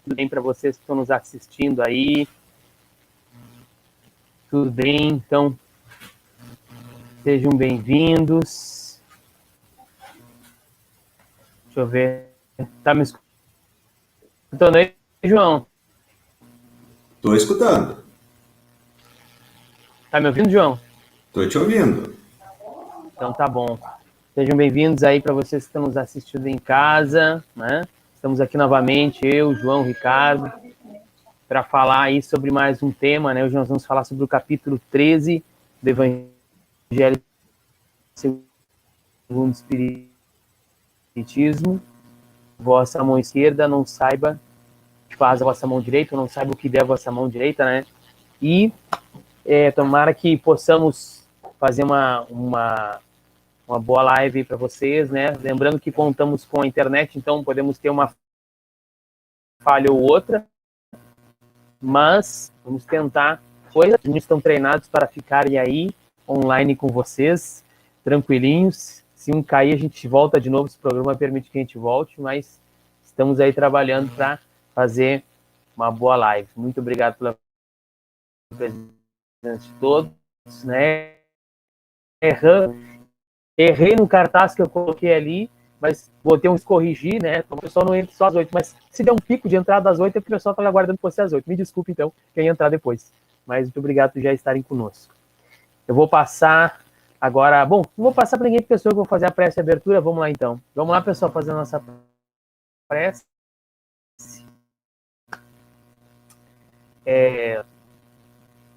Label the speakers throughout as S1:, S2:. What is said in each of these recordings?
S1: Tudo bem para vocês que estão nos assistindo aí? Tudo bem? Então, sejam bem-vindos. Deixa eu ver. Tá me escutando aí, João?
S2: Estou escutando.
S1: Tá me ouvindo, João?
S2: Estou te ouvindo.
S1: Então tá bom. Sejam bem-vindos aí para vocês que estão nos assistindo em casa, né? Estamos aqui novamente, eu, João, Ricardo, para falar aí sobre mais um tema, né? Hoje nós vamos falar sobre o capítulo 13 do Evangelho segundo o Espiritismo. Vossa mão esquerda não saiba o que faz a vossa mão direita, não saiba o que der a vossa mão direita, né? E tomara que possamos fazer uma boa live para vocês, né? Lembrando que contamos com a internet, então podemos ter uma falha ou outra, mas vamos tentar. Os meninos estão treinados para ficarem aí online com vocês, tranquilinhos. Se um cair, a gente volta de novo. Esse programa permite que a gente volte, mas estamos aí trabalhando para fazer uma boa live. Muito obrigado pela presença de todos, né? Errei no cartaz que eu coloquei ali, mas botei uns corrigir, né? O pessoal não entra só às 8, mas se der um pico de entrada às 8, é porque o pessoal está aguardando você às 8. Me desculpe, então, quem entrar depois. Mas muito obrigado por já estarem conosco. Eu vou passar agora... Bom, não vou passar para ninguém, porque eu vou fazer a prece e abertura. Vamos lá, então. Vamos lá, pessoal, fazer a nossa prece.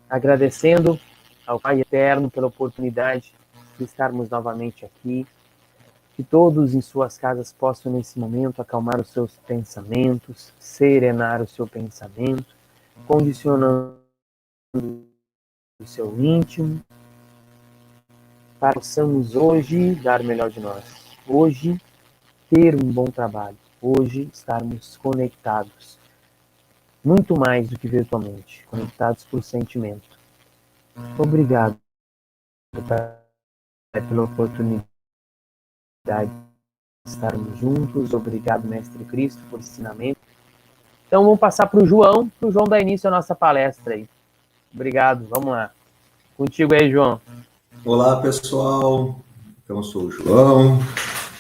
S1: Agradecendo ao Pai Eterno pela oportunidade de estarmos novamente aqui. Que todos em suas casas possam, nesse momento, acalmar os seus pensamentos, serenar o seu pensamento, condicionando o seu íntimo, para que possamos hoje dar o melhor de nós. Hoje, ter um bom trabalho. Hoje, estarmos conectados. Muito mais do que virtualmente, conectados por sentimento. Obrigado pela oportunidade de estarmos juntos. Obrigado, Mestre Cristo, por ensinamento. Então, vamos passar para o João dar início à nossa palestra aí. Obrigado, vamos lá. Contigo aí, João.
S2: Olá, pessoal. Então, eu sou o João.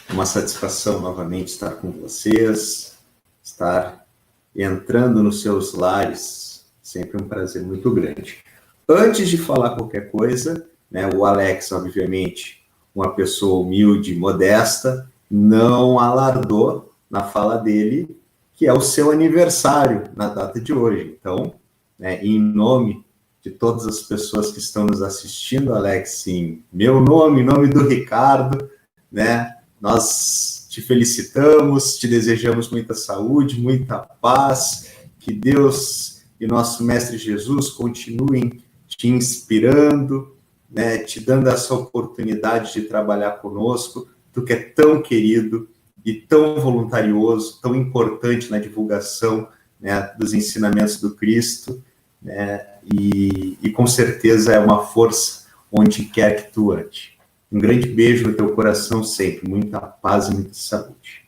S2: É uma satisfação novamente estar com vocês, estar entrando nos seus lares. Sempre um prazer muito grande. Antes de falar qualquer coisa, né, o Alex, obviamente, uma pessoa humilde, modesta, não alardou na fala dele que é o seu aniversário na data de hoje. Então, né, em nome de todas as pessoas que estão nos assistindo, Alex, em meu nome, em nome do Ricardo, né, nós te felicitamos, te desejamos muita saúde, muita paz, que Deus e nosso Mestre Jesus continuem te inspirando, né, te dando essa oportunidade de trabalhar conosco, tu que é tão querido e tão voluntarioso, tão importante na divulgação, né, dos ensinamentos do Cristo, né, e com certeza é uma força onde quer que tu ande. Um grande beijo no teu coração sempre, muita paz e muita saúde.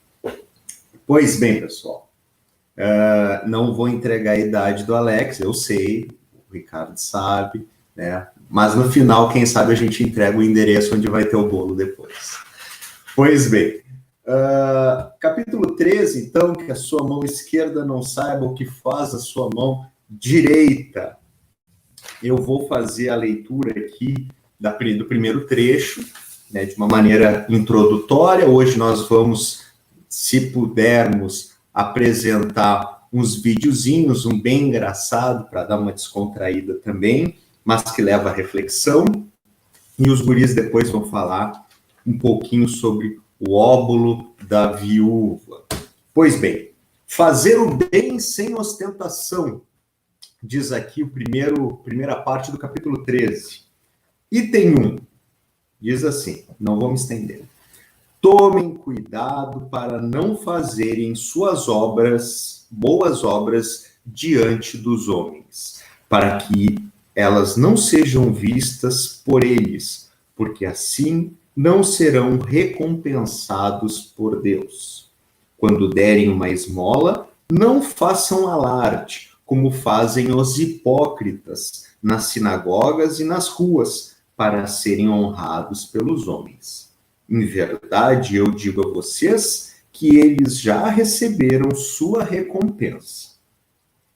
S2: Pois bem, pessoal, não vou entregar a idade do Alex, eu sei, o Ricardo sabe, né, mas no final, quem sabe, a gente entrega o endereço onde vai ter o bolo depois. Pois bem, capítulo 13, então, que a sua mão esquerda não saiba o que faz a sua mão direita. Eu vou fazer a leitura aqui do primeiro trecho, né, de uma maneira introdutória. Hoje nós vamos, se pudermos, apresentar uns videozinhos, um bem engraçado, para dar uma descontraída também, mas que leva à reflexão. E os guris depois vão falar um pouquinho sobre o óbolo da viúva. Pois bem, fazer o bem sem ostentação, diz aqui primeira parte do capítulo 13. Item 1, diz assim, não vou me estender. Tomem cuidado para não fazerem suas obras, boas obras, diante dos homens, para que elas não sejam vistas por eles, porque assim não serão recompensados por Deus. Quando derem uma esmola, não façam alarde, como fazem os hipócritas nas sinagogas e nas ruas, para serem honrados pelos homens. Em verdade, eu digo a vocês que eles já receberam sua recompensa.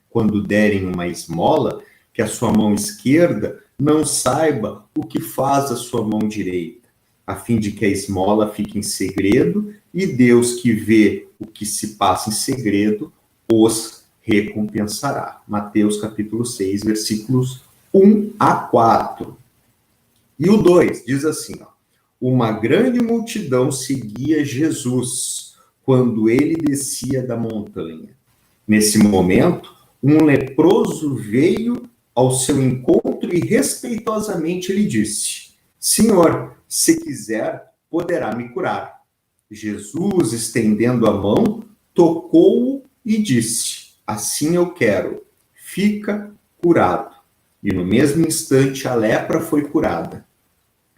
S2: Quando derem uma esmola, que a sua mão esquerda não saiba o que faz a sua mão direita, a fim de que a esmola fique em segredo, e Deus, que vê o que se passa em segredo, os recompensará. Mateus capítulo 6, versículos 1 a 4. E o 2 diz assim, ó, uma grande multidão seguia Jesus quando ele descia da montanha. Nesse momento, um leproso veio ao seu encontro e respeitosamente lhe disse, Senhor, se quiser, poderá me curar. Jesus, estendendo a mão, tocou-o e disse, assim eu quero, fica curado. E no mesmo instante a lepra foi curada.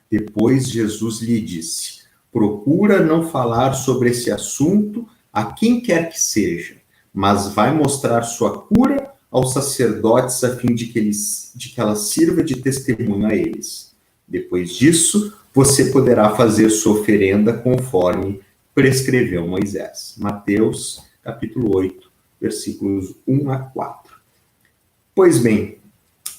S2: Depois Jesus lhe disse, procura não falar sobre esse assunto a quem quer que seja, mas vai mostrar sua cura aos sacerdotes a fim de que ela sirva de testemunho a eles. Depois disso, você poderá fazer sua oferenda conforme prescreveu Moisés. Mateus, capítulo 8, versículos 1 a 4. Pois bem,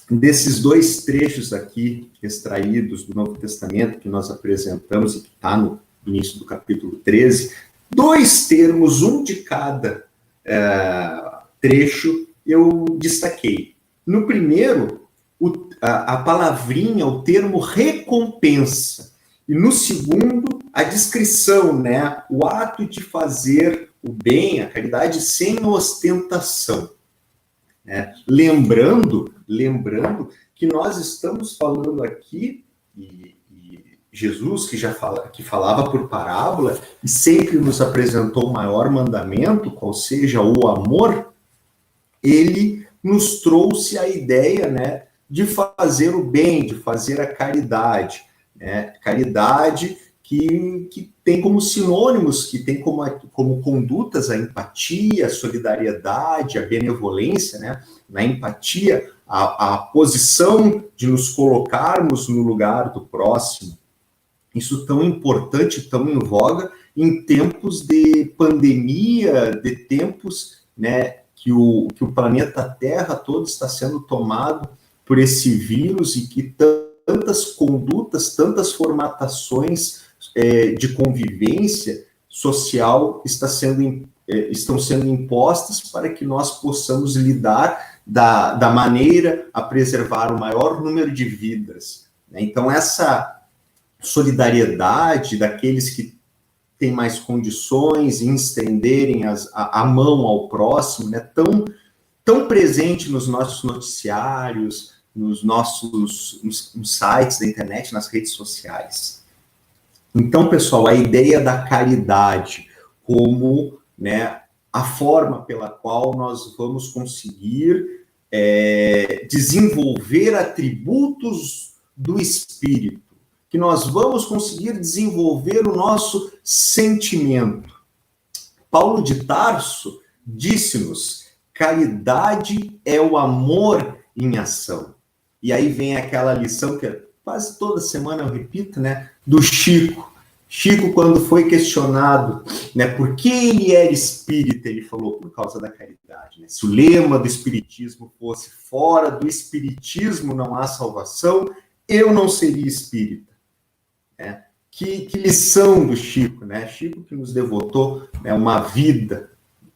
S2: desses dois trechos aqui, extraídos do Novo Testamento, que nós apresentamos e que está no início do capítulo 13, dois termos, um de cada trecho, eu destaquei. No primeiro, a palavrinha, o termo recompensa. E no segundo, a descrição, né? O ato de fazer o bem, a caridade, sem ostentação. Lembrando que nós estamos falando aqui, e Jesus, que falava por parábola, e sempre nos apresentou o maior mandamento, qual seja o amor, ele nos trouxe a ideia, né, de fazer o bem, de fazer a caridade. Né? Caridade que tem como sinônimos, que tem como condutas a empatia, a solidariedade, a benevolência, né? Na empatia, a posição de nos colocarmos no lugar do próximo. Isso tão importante, tão em voga, em tempos de pandemia, de tempos, né, que o planeta Terra todo está sendo tomado por esse vírus e que tantas condutas, tantas formatações de convivência social estão sendo impostas para que nós possamos lidar da maneira a preservar o maior número de vidas. Né? Então, essa solidariedade daqueles que têm mais condições em estenderem a mão ao próximo, né? tão presente nos nossos noticiários, nos sites da internet, nas redes sociais. Então, pessoal, a ideia da caridade como, né, a forma pela qual nós vamos conseguir desenvolver atributos do espírito, que nós vamos conseguir desenvolver o nosso sentimento. Paulo de Tarso disse-nos, caridade é o amor em ação. E aí vem aquela lição que quase toda semana eu repito, né, do Chico. Chico, quando foi questionado, né, por que ele era espírita, ele falou, por causa da caridade. Né? Se o lema do espiritismo fosse fora do espiritismo não há salvação, eu não seria espírita. Né? Que lição do Chico, né? Chico que nos devotou, né, uma vida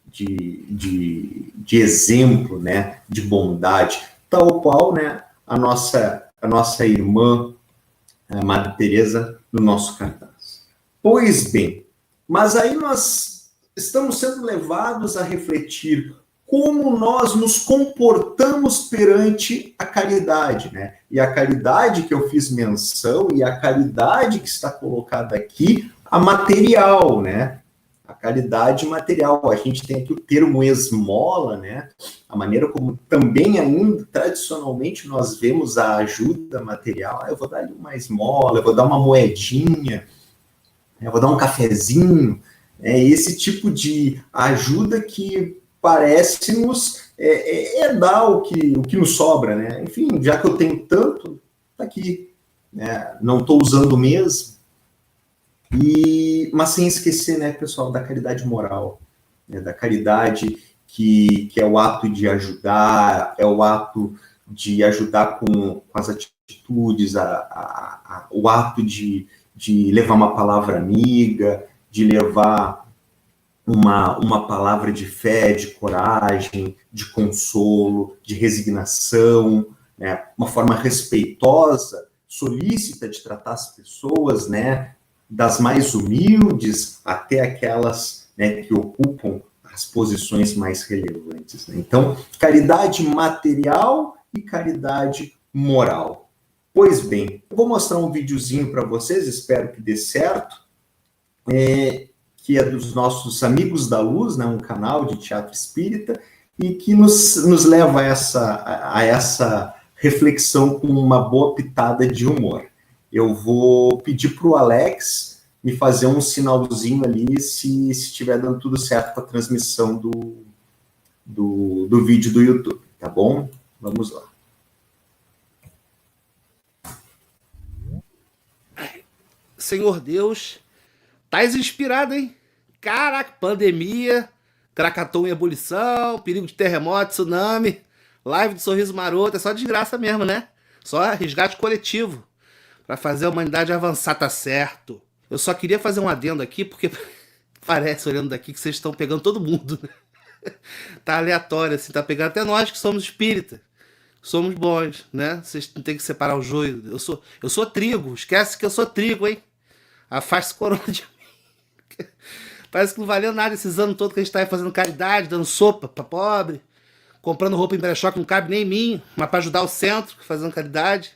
S2: de exemplo, né, de bondade, tal qual, né, a nossa irmã, a Madre Teresa, no nosso cartaz. Pois bem, mas aí nós estamos sendo levados a refletir como nós nos comportamos perante a caridade, né? E a caridade que eu fiz menção e a caridade que está colocada aqui, a material, né? A caridade material. A gente tem aqui o termo esmola, né? A maneira como também ainda, tradicionalmente, nós vemos a ajuda material. Eu vou dar ali uma esmola, eu vou dar uma moedinha, eu vou dar um cafezinho. Esse tipo de ajuda que parece-nos dar o que nos sobra, né? Enfim, já que eu tenho tanto, tá aqui, né? Não estou usando mesmo, mas sem esquecer, né, pessoal, da caridade moral, né? Da caridade que é o ato de ajudar, é o ato de ajudar com as atitudes, o ato de levar uma palavra amiga, de levar uma palavra de fé, de coragem, de consolo, de resignação, né? Uma forma respeitosa, solícita de tratar as pessoas, né? Das mais humildes até aquelas, né, que ocupam as posições mais relevantes, né? Então, caridade material e caridade moral. Pois bem, eu vou mostrar um videozinho para vocês, espero que dê certo, que é dos nossos Amigos da Luz, né, um canal de teatro espírita, e que nos leva a essa reflexão com uma boa pitada de humor. Eu vou pedir para o Alex me fazer um sinalzinho ali se estiver dando tudo certo com a transmissão do vídeo do YouTube, tá bom? Vamos lá.
S3: Senhor Deus, tais inspirado, hein? Caraca, pandemia, Krakatoa em ebulição, perigo de terremoto, tsunami, live de sorriso maroto, é só desgraça mesmo, né? Só resgate coletivo pra fazer a humanidade avançar, tá certo. Eu só queria fazer um adendo aqui, porque parece, olhando daqui, que vocês estão pegando todo mundo, né? Tá aleatório, assim, tá pegando até nós que somos espírita. Somos bons, né? Vocês não tem que separar o joio. Eu sou trigo, esquece que eu sou trigo, hein? Afaste esse corona de mim. Parece que não valeu nada esses anos todos que a gente tá aí fazendo caridade, dando sopa pra pobre, comprando roupa em brechó que não cabe nem em mim, mas pra ajudar o centro, fazendo caridade.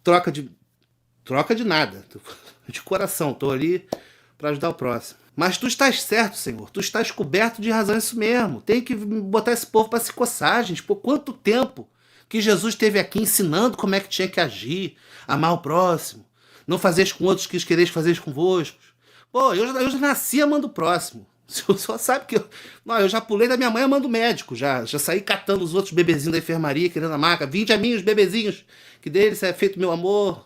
S3: Troca de nada. De coração, tô ali pra ajudar o próximo. Mas tu estás certo, Senhor. Tu estás coberto de razão, isso mesmo. Tem que botar esse povo pra se coçar, gente. Por quanto tempo que Jesus esteve aqui ensinando como é que tinha que agir, amar o próximo, não fazeis com outros que quereis fazer convosco. Pô, eu já nasci amando o próximo. O senhor sabe que eu já pulei da minha mãe amando o médico, já saí catando os outros bebezinhos da enfermaria, querendo a maca. Vinde a mim, os bebezinhos, que deles é feito meu amor.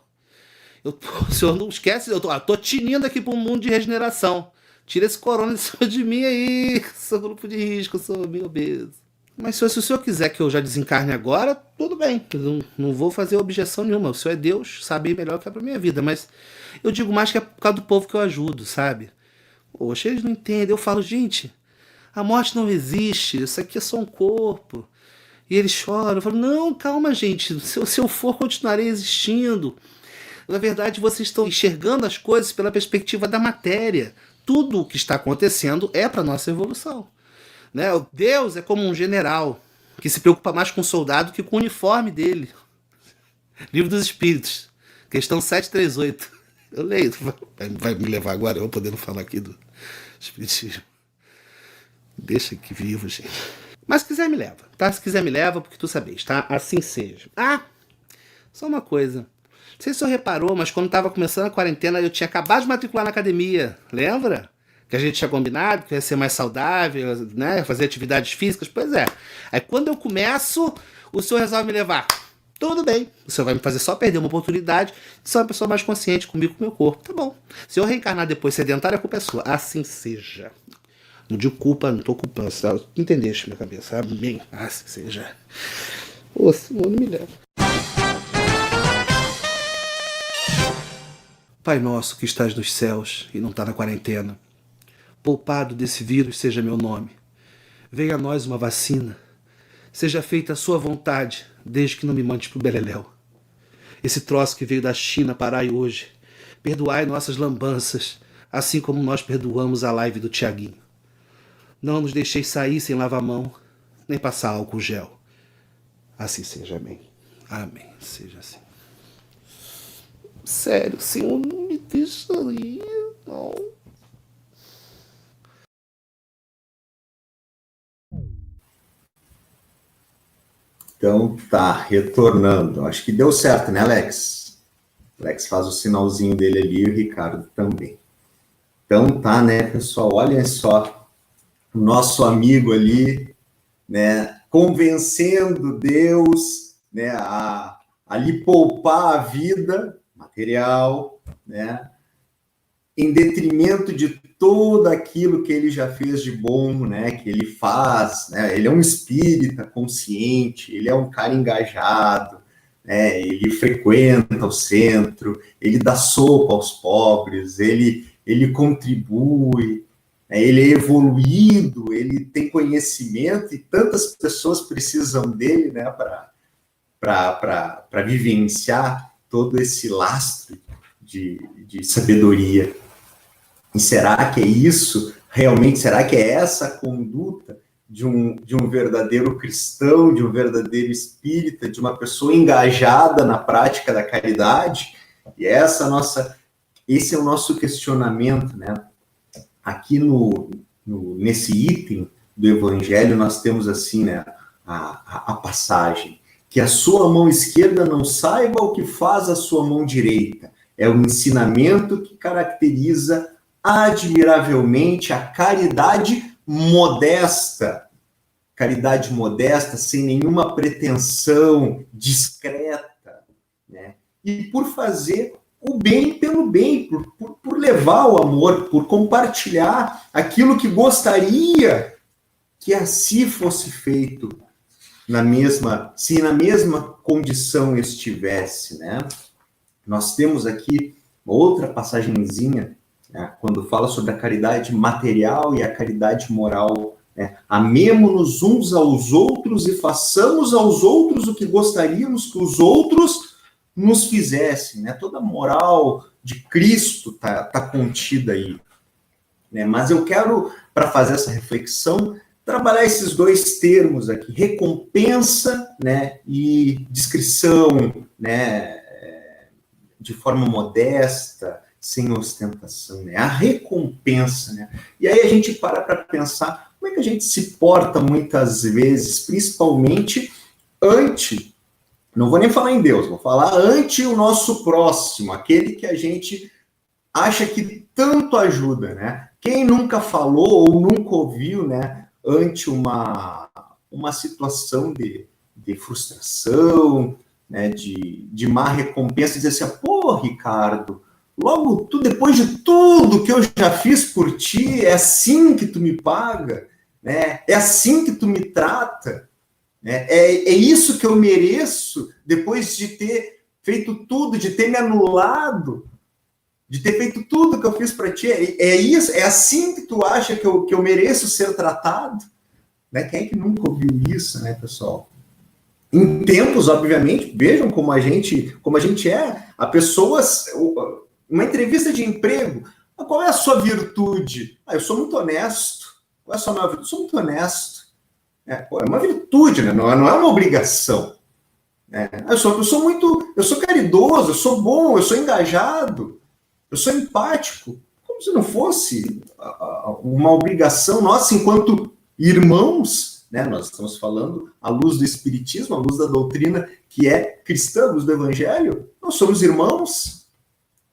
S3: O senhor não esquece, eu tô tinindo aqui para um mundo de regeneração. Tira esse corona de mim aí, sou grupo de risco, sou meio obeso. Mas se o senhor quiser que eu já desencarne agora, tudo bem. Eu não vou fazer objeção nenhuma. O senhor é Deus, sabe melhor o que é pra minha vida. Mas eu digo mais que é por causa do povo que eu ajudo, sabe? Poxa, eles não entendem. Eu falo, gente, a morte não existe. Isso aqui é só um corpo. E eles choram. Eu falo, não, calma, gente. Se eu for, continuarei existindo. Na verdade, vocês estão enxergando as coisas pela perspectiva da matéria. Tudo o que está acontecendo é para nossa evolução. Né? Deus é como um general que se preocupa mais com o soldado que com o uniforme dele. Livro dos Espíritos, questão 738. Eu leio, vai me levar agora, eu vou podendo falar aqui do Espiritismo. Deixa aqui vivo, gente. Mas se quiser me leva, tá? Se quiser me leva, porque tu sabes, tá? Assim seja. Ah, só uma coisa. Não sei se o senhor reparou, mas quando estava começando a quarentena, eu tinha acabado de matricular na academia. Lembra? Que a gente tinha combinado, que ia ser mais saudável, né? Fazer atividades físicas. Pois é. Aí quando eu começo, o senhor resolve me levar. Tudo bem. O senhor vai me fazer só perder uma oportunidade de ser uma pessoa mais consciente comigo, com o meu corpo. Tá bom. Se eu reencarnar depois sedentário, a culpa é sua. Assim seja. Não digo culpa, não tô culpando. Sabe? Entendeste minha cabeça? Sabe? Bem, assim seja. Ô, senhor, não me leva. Pai nosso que estás nos céus e não está na quarentena, poupado desse vírus seja meu nome. Venha a nós uma vacina. Seja feita a sua vontade, desde que não me mandes pro beleléu. Esse troço que veio da China parai hoje. Perdoai nossas lambanças, assim como nós perdoamos a live do Tiaguinho. Não nos deixeis sair sem lavar a mão, nem passar álcool gel. Assim seja, amém. Amém, seja assim. Sério, Senhor, não me deixa ir, não.
S2: Então, tá, retornando. Acho que deu certo, né, Alex? Alex faz o sinalzinho dele ali e o Ricardo também. Então, tá, né, pessoal? Olhem só o nosso amigo ali, né, convencendo Deus, né, a lhe poupar a vida material, né, em detrimento de tudo aquilo que ele já fez de bom, né, que ele faz, né, ele é um espírita consciente, ele é um cara engajado, né, ele frequenta o centro, ele dá sopa aos pobres, ele contribui, né, ele é evoluído, ele tem conhecimento e tantas pessoas precisam dele, né, para vivenciar todo esse lastro de sabedoria. E será que é isso realmente? Será que é essa a conduta de um verdadeiro cristão, de um verdadeiro espírita, de uma pessoa engajada na prática da caridade? E esse é o nosso questionamento, né? Aqui nesse item do Evangelho nós temos assim, né, a passagem: que a sua mão esquerda não saiba o que faz a sua mão direita. É o ensinamento que caracteriza admiravelmente a caridade modesta, sem nenhuma pretensão, discreta, né? E por fazer o bem pelo bem, por levar o amor, por compartilhar aquilo que gostaria que assim fosse feito, se na mesma condição estivesse, né? Nós temos aqui outra passagenzinha, né, quando fala sobre a caridade material e a caridade moral, né? Amemo-nos uns aos outros e façamos aos outros o que gostaríamos que os outros nos fizessem, né? Toda a moral de Cristo tá contida aí, né? Mas eu quero, para fazer essa reflexão, trabalhar esses dois termos aqui: recompensa, né, e discrição, né, de forma modesta, sem ostentação, né? A recompensa, né? E aí a gente para pensar como é que a gente se porta muitas vezes, principalmente não vou nem falar em Deus, vou falar ante o nosso próximo, aquele que a gente acha que tanto ajuda, né? Quem nunca falou ou nunca ouviu, né, ante uma situação de frustração, né, de má recompensa, dizer assim: pô, Ricardo, logo tu, depois de tudo que eu já fiz por ti, é assim que tu me paga, né? É assim que tu me trata, né? É isso que eu mereço depois de ter feito tudo, de ter me anulado, de ter feito tudo que eu fiz para ti. É isso, é assim que tu acha que eu mereço ser tratado, né? Quem é que nunca ouviu isso, né, pessoal? Em tempos, obviamente, vejam como a gente é. A pessoa, uma entrevista de emprego, qual é a sua virtude? Eu sou muito honesto. Qual é a sua nova virtude? Eu sou muito honesto. É uma virtude, né? Não é uma obrigação. Eu sou caridoso, eu sou bom, eu sou engajado, eu sou empático. Como se não fosse uma obrigação nossa enquanto irmãos, né? Nós estamos falando à luz do Espiritismo, à luz da doutrina que é cristã, à luz do Evangelho. Nós somos irmãos.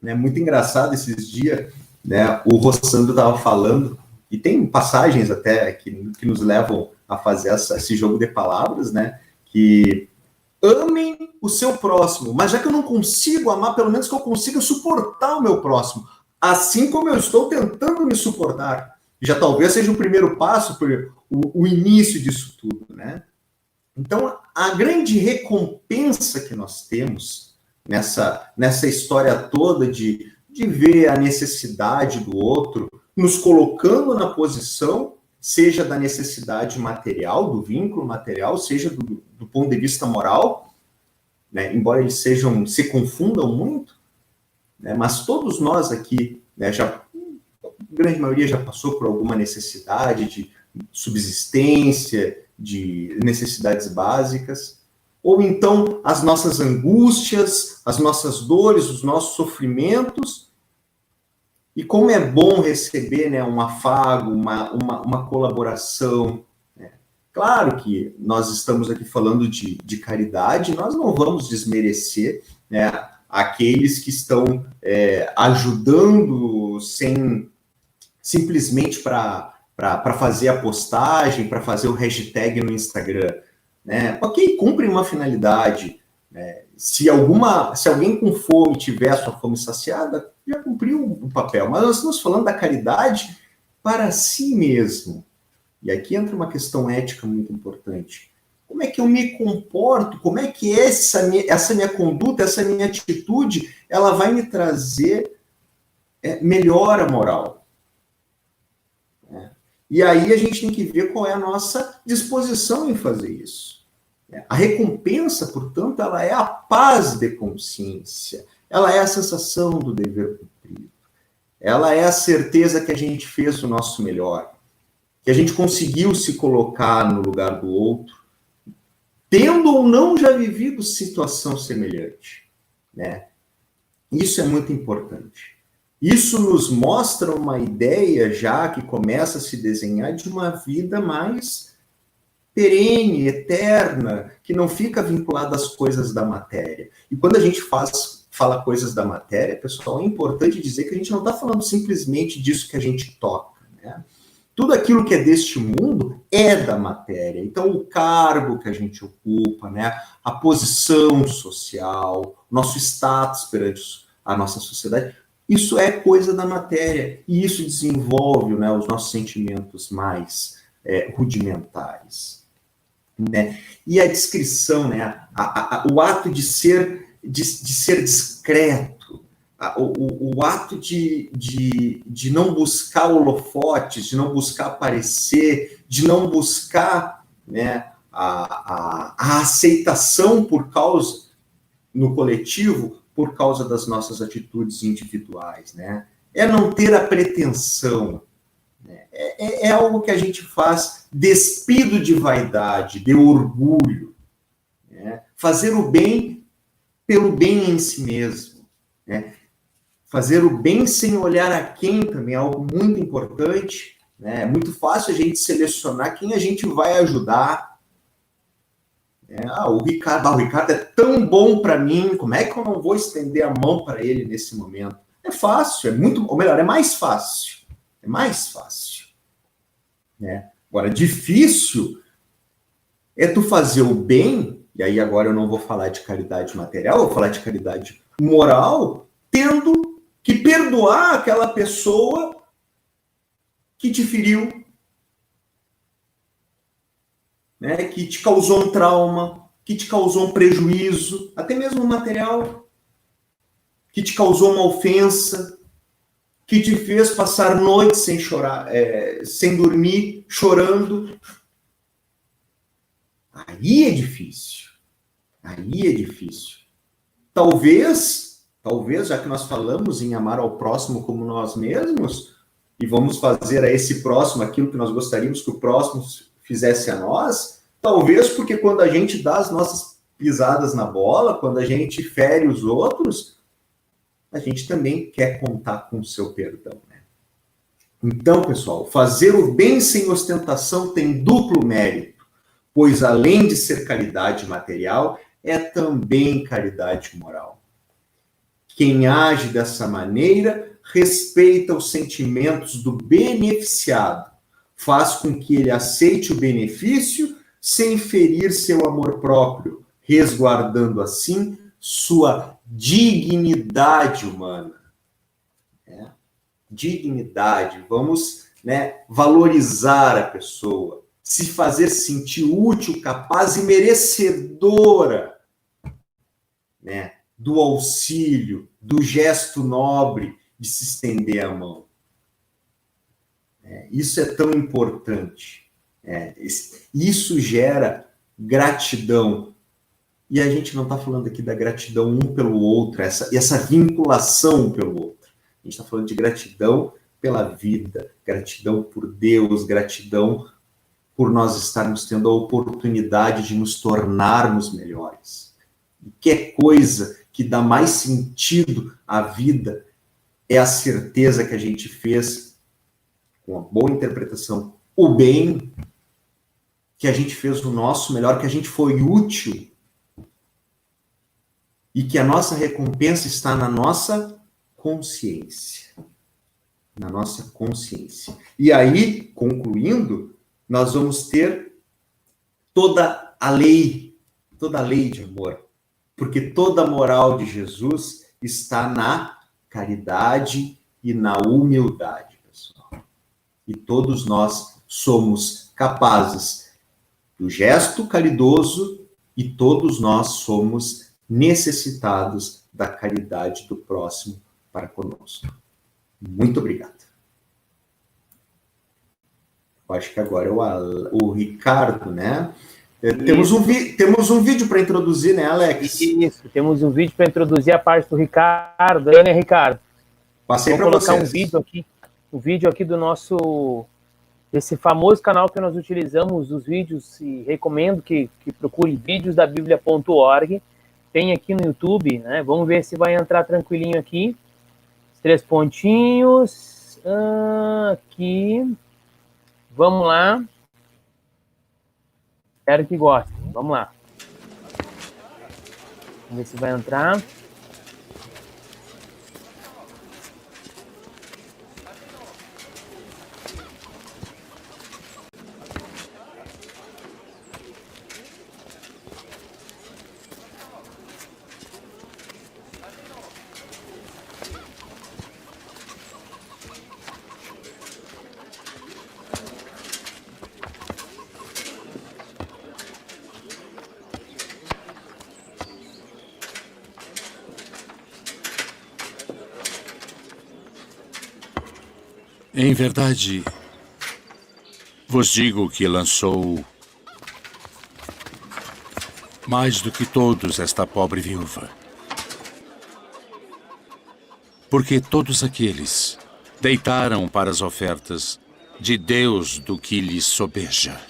S2: Né? Muito engraçado esses dias, né? O Rossandro estava falando, e tem passagens até que nos levam a fazer esse jogo de palavras, né? Que amem o seu próximo, mas já que eu não consigo amar, pelo menos que eu consiga suportar o meu próximo, assim como eu estou tentando me suportar. Já talvez seja o primeiro passo, o início disso tudo, né? Então, a grande recompensa que nós temos nessa história toda de ver a necessidade do outro, nos colocando na posição, seja da necessidade material, do vínculo material, seja do ponto de vista moral, né? Embora eles se confundam muito, né? Mas todos nós aqui, né, a grande maioria já passou por alguma necessidade de subsistência, de necessidades básicas, ou então as nossas angústias, as nossas dores, os nossos sofrimentos. E como é bom receber, né, um afago, uma colaboração. Né? Claro que nós estamos aqui falando de caridade, nós não vamos desmerecer, né, aqueles que estão ajudando simplesmente para para fazer a postagem, para fazer o hashtag no Instagram, né? Ok, cumpre uma finalidade, né? Se alguém com fome tiver a sua fome saciada, já cumpriu o papel. Mas nós estamos falando da caridade para si mesmo. E aqui entra uma questão ética muito importante. Como é que eu me comporto? Como é que essa minha conduta, essa minha atitude, ela vai me trazer melhora moral? E aí a gente tem que ver qual é a nossa disposição em fazer isso. A recompensa, portanto, ela é a paz de consciência. Ela é a sensação do dever cumprido. Ela é a certeza que a gente fez o nosso melhor. Que a gente conseguiu se colocar no lugar do outro, tendo ou não já vivido situação semelhante, né? Isso é muito importante. Isso nos mostra uma ideia já que começa a se desenhar de uma vida mais perene, eterna, que não fica vinculada às coisas da matéria. E quando a gente fala coisas da matéria, pessoal, é importante dizer que a gente não está falando simplesmente disso que a gente toca, né? Tudo aquilo que é deste mundo é da matéria. Então, o cargo que a gente ocupa, né, a posição social, nosso status perante a nossa sociedade, isso é coisa da matéria. E isso desenvolve, né, os nossos sentimentos mais rudimentares. Né? E a descrição, né, o ato de ser discreto, o ato de não buscar holofotes, de não buscar aparecer, de não buscar, né, a aceitação no coletivo por causa das nossas atitudes individuais, né? É não ter a pretensão, né? É algo que a gente faz despido de vaidade, de orgulho, né? Fazer o bem pelo bem em si mesmo, né? Fazer o bem sem olhar a quem também é algo muito importante, né? É muito fácil a gente selecionar quem a gente vai ajudar. O Ricardo é tão bom para mim, como é que eu não vou estender a mão para ele nesse momento? É fácil, ou melhor, é mais fácil. É mais fácil. Né? Agora, difícil é tu fazer o bem, e aí agora eu não vou falar de caridade material, eu vou falar de caridade moral, tendo que perdoar aquela pessoa que te feriu, né, que te causou um trauma, que te causou um prejuízo, até mesmo material, que te causou uma ofensa, que te fez passar noites sem chorar, sem dormir, chorando. Aí é difícil. Aí é difícil. Talvez, já que nós falamos em amar ao próximo como nós mesmos, e vamos fazer a esse próximo aquilo que nós gostaríamos que o próximo fizesse a nós, talvez porque quando a gente dá as nossas pisadas na bola, quando a gente fere os outros, a gente também quer contar com o seu perdão, né? Então, pessoal, fazer o bem sem ostentação tem duplo mérito, pois além de ser caridade material, é também caridade moral. Quem age dessa maneira respeita os sentimentos do beneficiado, faz com que ele aceite o benefício sem ferir seu amor próprio, resguardando assim sua dignidade humana. Dignidade, vamos, né, valorizar a pessoa, se fazer sentir útil, capaz e merecedora, né, do auxílio, do gesto nobre de se estender a mão. Isso é tão importante. Isso gera gratidão. E a gente não está falando aqui da gratidão um pelo outro, essa vinculação um pelo outro. A gente está falando de gratidão pela vida, gratidão por Deus, gratidão por nós estarmos tendo a oportunidade de nos tornarmos melhores. E que coisa que dá mais sentido à vida é a certeza que a gente fez, com uma boa interpretação, o bem, que a gente fez o nosso melhor, que a gente foi útil, e que a nossa recompensa está na nossa consciência. na nossa consciência. E aí, concluindo, nós vamos ter toda a lei de amor, porque toda a moral de Jesus está na caridade e na humildade, pessoal. E todos nós somos capazes do gesto caridoso e todos nós somos necessitados da caridade do próximo para conosco. Muito obrigado. Eu acho que agora é o Ricardo, né? Temos um vídeo para introduzir, né, Alex?
S1: Isso, temos um vídeo para introduzir a parte do Ricardo, né, Ricardo?
S2: Passei para
S1: vocês. Vou colocar um vídeo aqui do nosso, desse famoso canal que nós utilizamos, os vídeos, e recomendo que procure vídeos da Bíblia.org. Tem aqui no YouTube, né? Vamos ver se vai entrar tranquilinho aqui. Os 3 pontinhos. Aqui. Vamos lá. Espero que gostem. Vamos lá. Vamos ver se vai entrar.
S4: Em verdade, vos digo que lançou mais do que todos esta pobre viúva. Porque todos aqueles deitaram para as ofertas de Deus do que lhes sobeja.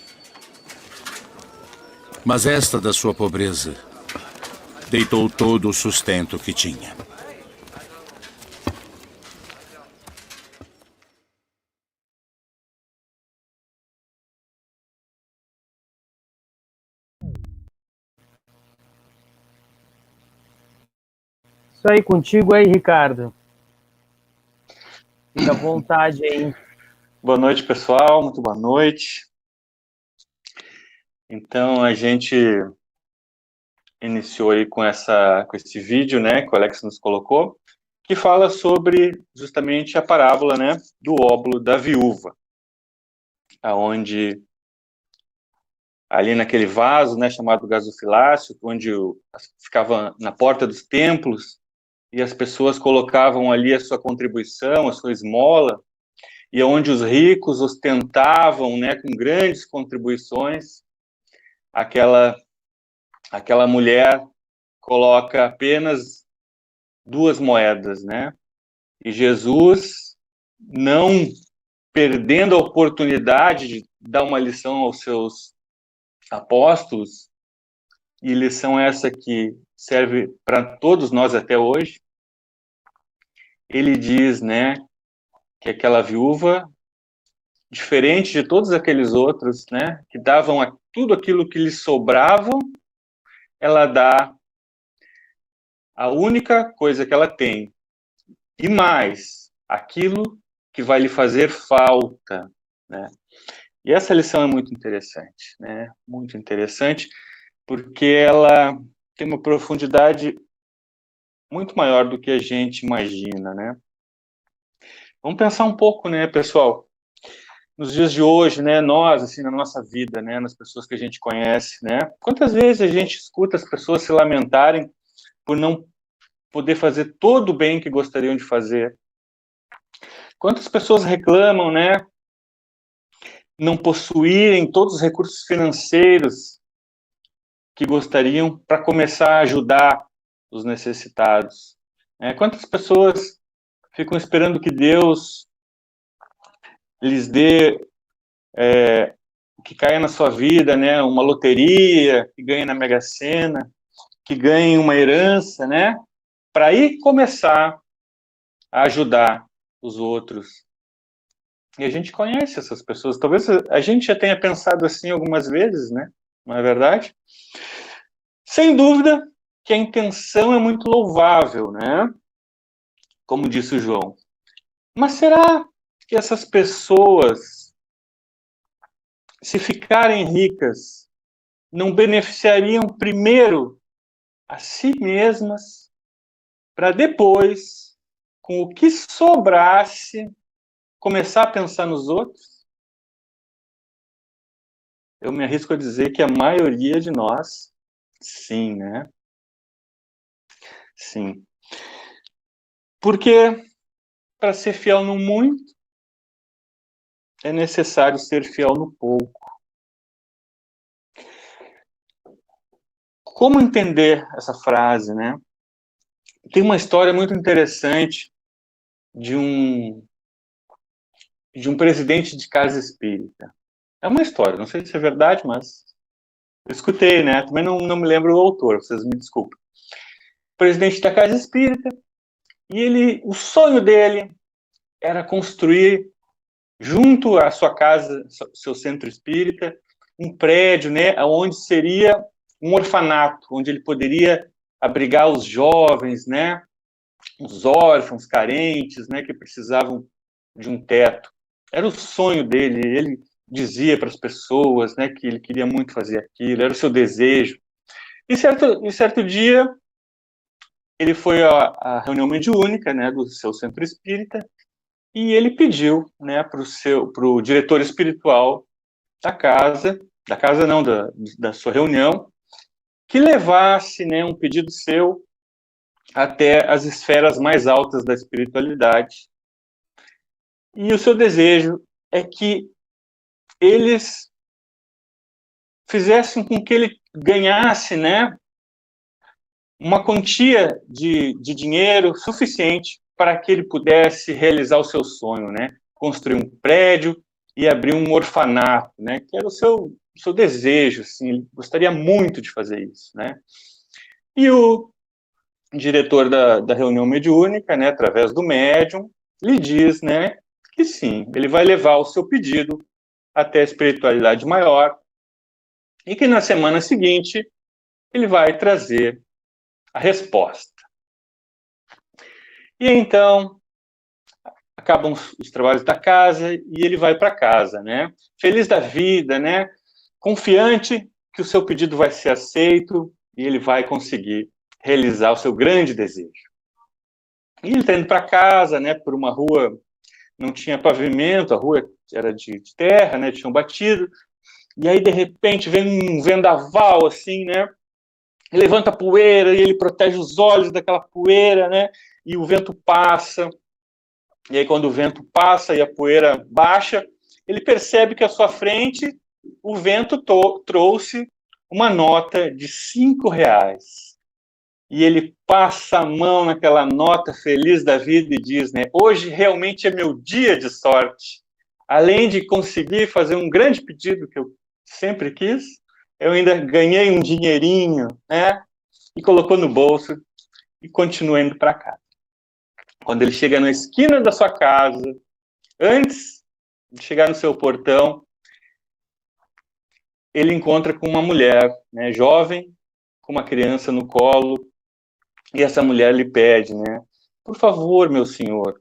S4: Mas esta da sua pobreza deitou todo o sustento que tinha.
S1: Isso aí, contigo aí, Ricardo. Fica à vontade aí.
S5: Boa noite, pessoal. Muito boa noite. Então, a gente iniciou aí com esse vídeo, né, que o Alex nos colocou, que fala sobre justamente a parábola, né, do óbolo da viúva, aonde ali naquele vaso, né, chamado gasofilácio, onde ficava na porta dos templos, e as pessoas colocavam ali a sua contribuição, a sua esmola, e onde os ricos ostentavam, né, com grandes contribuições, aquela mulher coloca apenas 2 moedas, né? E Jesus, não perdendo a oportunidade de dar uma lição aos seus apóstolos, e lição essa que serve para todos nós até hoje, ele diz, né, que aquela viúva, diferente de todos aqueles outros, né, que davam tudo aquilo que lhes sobrava, ela dá a única coisa que ela tem, e mais, aquilo que vai lhe fazer falta, né? E essa lição é muito interessante, né? Muito interessante, porque ela tem uma profundidade muito maior do que a gente imagina, né? Vamos pensar um pouco, né, pessoal? Nos dias de hoje, né, nós, assim, na nossa vida, né, nas pessoas que a gente conhece, né? Quantas vezes a gente escuta as pessoas se lamentarem por não poder fazer todo o bem que gostariam de fazer? Quantas pessoas reclamam, né, não possuírem todos os recursos financeiros que gostariam para começar a ajudar os necessitados? Quantas pessoas ficam esperando que Deus lhes dê, que caia na sua vida, né, uma loteria, que ganhe na Mega Sena, que ganhe uma herança, né, para aí começar a ajudar os outros? E a gente conhece essas pessoas. Talvez a gente já tenha pensado assim algumas vezes, né? Não é verdade? Sem dúvida que a intenção é muito louvável, né? Como disse o João. Mas será que essas pessoas, se ficarem ricas, não beneficiariam primeiro a si mesmas, para depois, com o que sobrasse, começar a pensar nos outros? Eu me arrisco a dizer que a maioria de nós, sim, né? Sim. Porque para ser fiel no muito, é necessário ser fiel no pouco. Como entender essa frase, né? Tem uma história muito interessante de um presidente de casa espírita. É uma história, não sei se é verdade, mas eu escutei, né? Também não me lembro o autor, vocês me desculpem. Presidente da casa espírita, e o sonho dele era construir junto à sua casa, seu centro espírita, um prédio, né, onde seria um orfanato, onde ele poderia abrigar os jovens, né, os órfãos, carentes, né, que precisavam de um teto. Era o sonho dele, ele dizia para as pessoas, né, que ele queria muito fazer aquilo, era o seu desejo. E certo dia, ele foi à reunião mediúnica, né, do seu centro espírita, e ele pediu, né, para o diretor espiritual da casa não, da sua reunião, que levasse, né, um pedido seu até as esferas mais altas da espiritualidade. E o seu desejo é que eles fizessem com que ele ganhasse, né, uma quantia de dinheiro suficiente para que ele pudesse realizar o seu sonho, né, construir um prédio e abrir um orfanato, né, que era o seu desejo, assim, ele gostaria muito de fazer isso, né. E o diretor da reunião mediúnica, né, através do médium, lhe diz, né, que sim, ele vai levar o seu pedido até a espiritualidade maior e que na semana seguinte ele vai trazer a resposta. E então acabam os trabalhos da casa e ele vai para casa, né? Feliz da vida, né? Confiante que o seu pedido vai ser aceito e ele vai conseguir realizar o seu grande desejo. E ele está indo para casa, né? Por uma rua, não tinha pavimento, a rua era de terra, né? Tinham batido. E aí de repente vem um vendaval, assim, né? Levanta a poeira e ele protege os olhos daquela poeira, né? E o vento passa. E aí, quando o vento passa e a poeira baixa, ele percebe que à sua frente o vento trouxe uma nota de R$5. E ele passa a mão naquela nota, feliz da vida, e diz, né? Hoje realmente é meu dia de sorte. Além de conseguir fazer um grande pedido que eu sempre quis, eu ainda ganhei um dinheirinho, né? E colocou no bolso e continua indo para casa. Quando ele chega na esquina da sua casa, antes de chegar no seu portão, ele encontra com uma mulher, né, jovem, com uma criança no colo, e essa mulher lhe pede, né, por favor, meu senhor,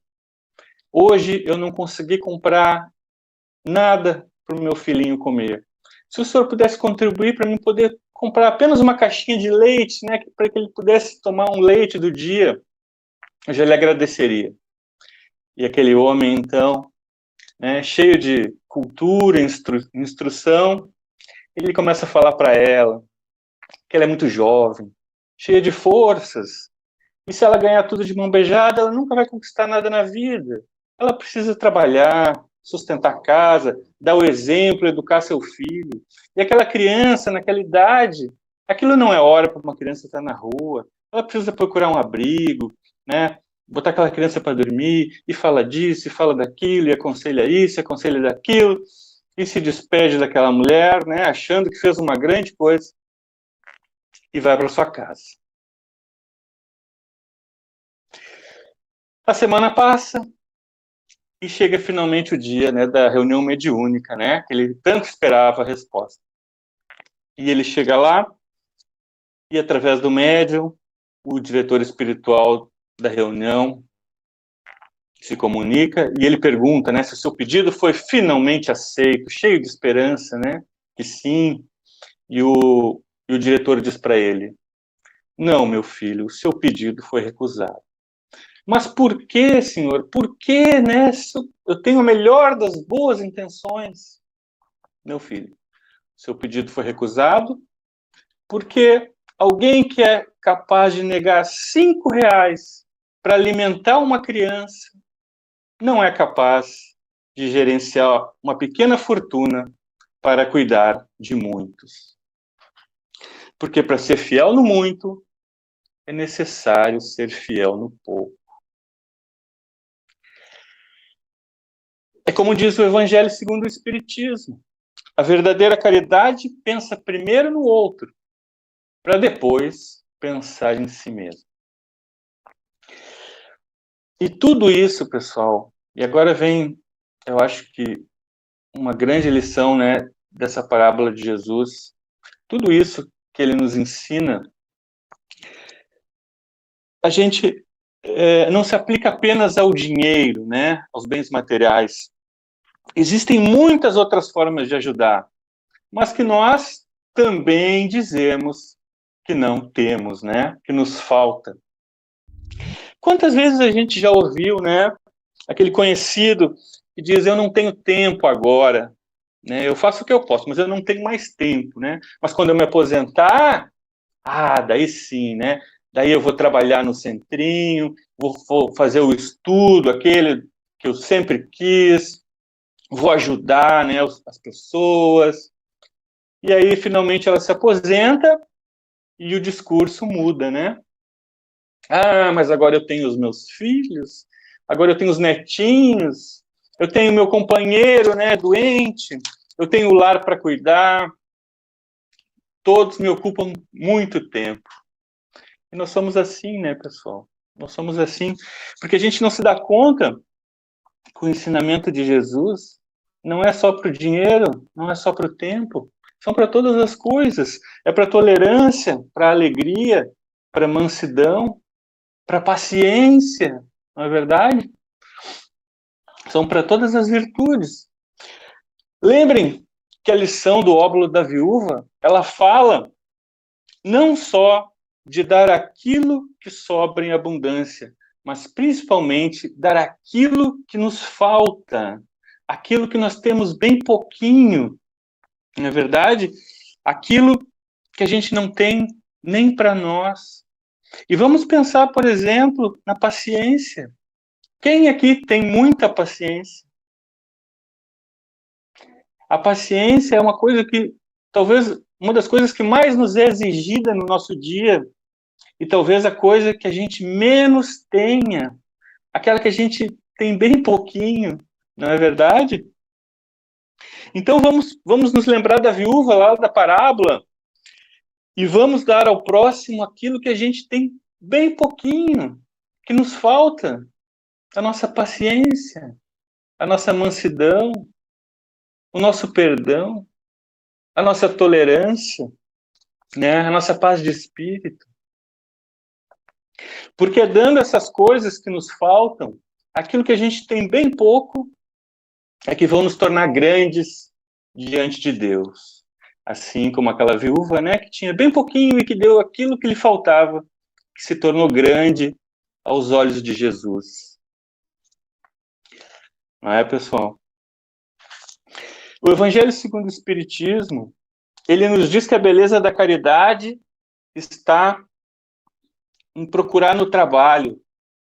S5: hoje eu não consegui comprar nada para o meu filhinho comer. Se o senhor pudesse contribuir para mim poder comprar apenas uma caixinha de leite, né, para que ele pudesse tomar um leite do dia, eu já lhe agradeceria. E aquele homem, então, né, cheio de cultura, instrução, ele começa a falar para ela que ela é muito jovem, cheia de forças, e se ela ganhar tudo de mão beijada, ela nunca vai conquistar nada na vida. Ela precisa trabalhar, sustentar a casa, dar o exemplo, educar seu filho. E aquela criança, naquela idade, aquilo não é hora para uma criança estar na rua. Ela precisa procurar um abrigo, né? Botar aquela criança para dormir, e fala disso, e fala daquilo, e aconselha isso, e aconselha daquilo, e se despede daquela mulher, né, achando que fez uma grande coisa, e vai para sua casa. A semana passa, e chega finalmente o dia, né, da reunião mediúnica, né, que ele tanto esperava a resposta. E ele chega lá, e através do médium, o diretor espiritual da reunião se comunica e ele pergunta, né, se o seu pedido foi finalmente aceito, cheio de esperança, né, que sim. E o diretor diz para ele: não, meu filho, o seu pedido foi recusado. Mas por que, senhor? Por que, né? Eu tenho a melhor das boas intenções. Meu filho, seu pedido foi recusado porque alguém que é capaz de negar R$ 5 para alimentar uma criança não é capaz de gerenciar uma pequena fortuna para cuidar de muitos. Porque para ser fiel no muito, é necessário ser fiel no pouco. É como diz o Evangelho segundo o Espiritismo. A verdadeira caridade pensa primeiro no outro, para depois pensar em si mesmo. E tudo isso, pessoal, e agora vem, eu acho que uma grande lição, né, dessa parábola de Jesus, tudo isso que ele nos ensina, a gente não se aplica apenas ao dinheiro, né, aos bens materiais. Existem muitas outras formas de ajudar, mas que nós também dizemos que não temos, né, que nos falta. Quantas vezes a gente já ouviu, né, aquele conhecido que diz: eu não tenho tempo agora, né, eu faço o que eu posso, mas eu não tenho mais tempo, né, mas quando eu me aposentar, daí sim, né, daí eu vou trabalhar no centrinho, vou fazer o estudo, aquele que eu sempre quis, vou ajudar, né, as pessoas. E aí, finalmente, ela se aposenta e o discurso muda, né? Mas agora eu tenho os meus filhos, agora eu tenho os netinhos, eu tenho meu companheiro, né, doente, eu tenho o lar para cuidar, todos me ocupam muito tempo. E nós somos assim, né, pessoal? Nós somos assim, porque a gente não se dá conta que o ensinamento de Jesus não é só para o dinheiro, não é só para o tempo, são para todas as coisas. É para a tolerância, para a alegria, para a mansidão, para a paciência, não é verdade? São para todas as virtudes. Lembrem que a lição do óbolo da viúva, ela fala não só de dar aquilo que sobra em abundância, mas principalmente dar aquilo que nos falta, aquilo que nós temos bem pouquinho, não é verdade? Aquilo que a gente não tem nem para nós. E vamos pensar, por exemplo, na paciência. Quem aqui tem muita paciência? A paciência é uma coisa que, talvez, uma das coisas que mais nos é exigida no nosso dia, e talvez a coisa que a gente menos tenha, aquela que a gente tem bem pouquinho, não é verdade? Então vamos nos lembrar da viúva lá da parábola e vamos dar ao próximo aquilo que a gente tem bem pouquinho, que nos falta, a nossa paciência, a nossa mansidão, o nosso perdão, a nossa tolerância, né? A nossa paz de espírito. Porque é dando essas coisas que nos faltam, aquilo que a gente tem bem pouco, é que vão nos tornar grandes diante de Deus. Assim como aquela viúva, né, que tinha bem pouquinho e que deu aquilo que lhe faltava, que se tornou grande aos olhos de Jesus. Não é, pessoal? O Evangelho segundo o Espiritismo, ele nos diz que a beleza da caridade está em procurar no trabalho,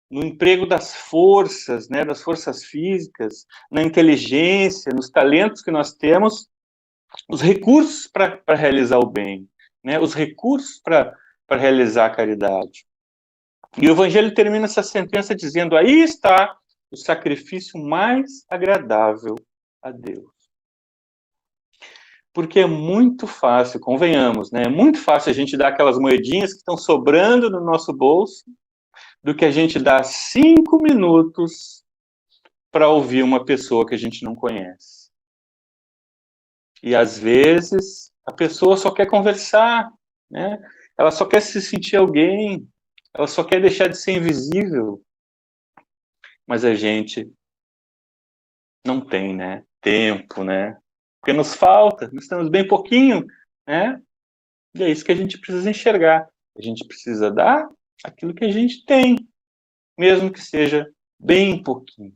S5: no emprego das forças, né, das forças físicas, na inteligência, nos talentos que nós temos, os recursos para realizar o bem, né, os recursos para realizar a caridade. E o Evangelho termina essa sentença dizendo: aí está o sacrifício mais agradável a Deus. Porque é muito fácil, convenhamos, né? É muito fácil a gente dar aquelas moedinhas que estão sobrando no nosso bolso do que a gente dar 5 minutos para ouvir uma pessoa que a gente não conhece. E às vezes a pessoa só quer conversar, né? Ela só quer se sentir alguém, ela só quer deixar de ser invisível. mas a gente não tem, né, tempo, né? Porque nos falta, nós temos bem pouquinho, né? E é isso que a gente precisa enxergar. A gente precisa dar aquilo que a gente tem, mesmo que seja bem pouquinho.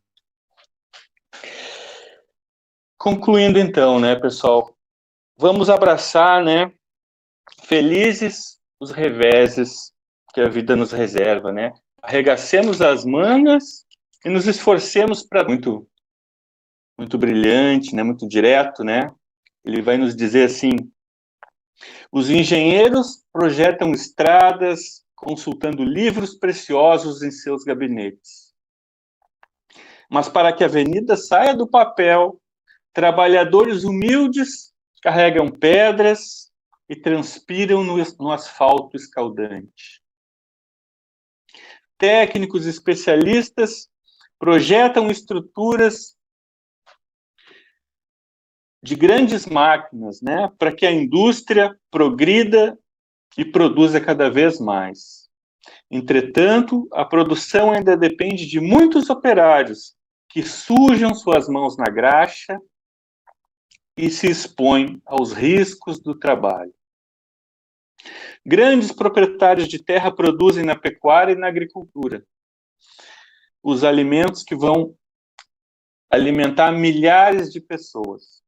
S5: Concluindo então, né, pessoal, vamos abraçar, né, felizes os reveses que a vida nos reserva, né? Arregacemos as mangas e nos esforcemos para muito brilhante, né, muito direto, né? Ele vai nos dizer assim: os engenheiros projetam estradas consultando livros preciosos em seus gabinetes. Mas para que a avenida saia do papel, trabalhadores humildes carregam pedras e transpiram no asfalto escaldante. Técnicos especialistas projetam estruturas de grandes máquinas, né, para que a indústria progrida e produza cada vez mais. Entretanto, a produção ainda depende de muitos operários que sujam suas mãos na graxa e se expõem aos riscos do trabalho. Grandes proprietários de terra produzem na pecuária e na agricultura os alimentos que vão alimentar milhares de pessoas.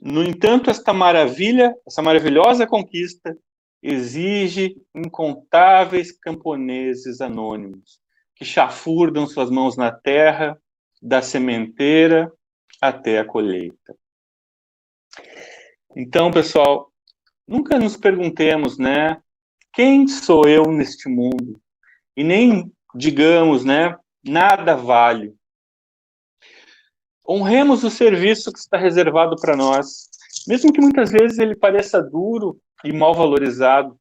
S5: No entanto, essa maravilhosa conquista exige incontáveis camponeses anônimos que chafurdam suas mãos na terra, da sementeira até a colheita. Então, pessoal, nunca nos perguntemos, né, quem sou eu neste mundo? E nem digamos, né, nada vale. Honremos o serviço que está reservado para nós, mesmo que muitas vezes ele pareça duro e mal valorizado.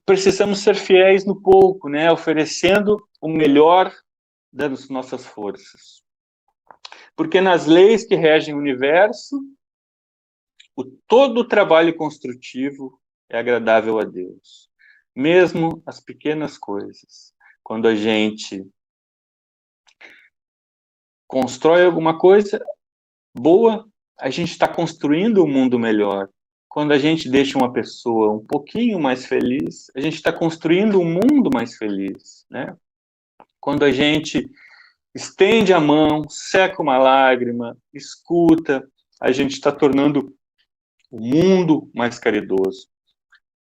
S5: Precisamos ser fiéis no pouco, né, oferecendo o melhor das nossas forças. Porque nas leis que regem o universo, todo o trabalho construtivo é agradável a Deus. Mesmo as pequenas coisas. Quando a gente constrói alguma coisa boa, a gente está construindo um mundo melhor. Quando a gente deixa uma pessoa um pouquinho mais feliz, a gente está construindo um mundo mais feliz, né? Quando a gente estende a mão, seca uma lágrima, escuta, a gente está tornando o mundo mais caridoso,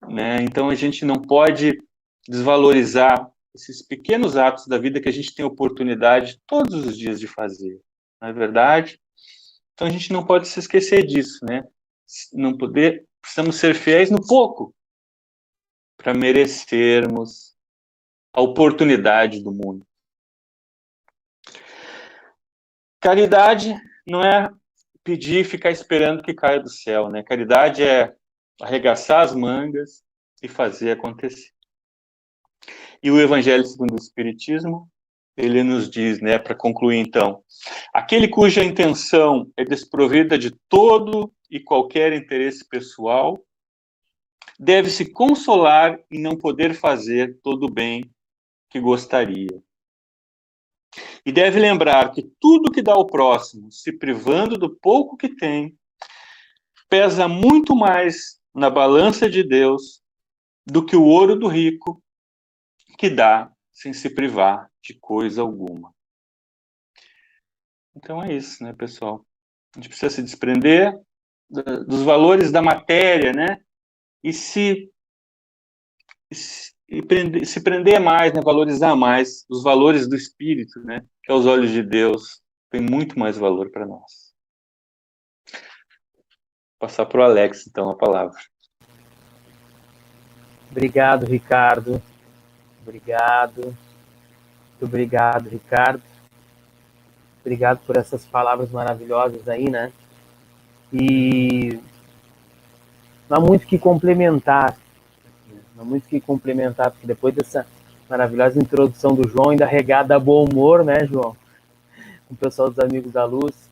S5: né? Então a gente não pode desvalorizar esses pequenos atos da vida que a gente tem oportunidade todos os dias de fazer, não é verdade? Então a gente não pode se esquecer disso, né? Precisamos ser fiéis no pouco para merecermos a oportunidade do mundo. Caridade não é pedir e ficar esperando que caia do céu, né? Caridade é arregaçar as mangas e fazer acontecer. E o Evangelho segundo o Espiritismo, ele nos diz, né, para concluir então, aquele cuja intenção é desprovida de todo e qualquer interesse pessoal, deve se consolar em não poder fazer todo o bem que gostaria. E deve lembrar que tudo que dá ao próximo, se privando do pouco que tem, pesa muito mais na balança de Deus do que o ouro do rico, que dá sem se privar de coisa alguma. Então é isso, né, pessoal? A gente precisa se desprender dos valores da matéria, né? E se prender mais, né? Valorizar mais os valores do espírito, né? Que aos olhos de Deus tem muito mais valor para nós. Vou passar para o Alex, então, a palavra.
S1: Obrigado, Ricardo. Obrigado. Muito obrigado, Ricardo. Obrigado por essas palavras maravilhosas aí, né? E não há muito o que complementar. Não há muito o que complementar, porque depois dessa maravilhosa introdução do João, ainda regada a bom humor, né, João? Com o pessoal dos Amigos da Luz.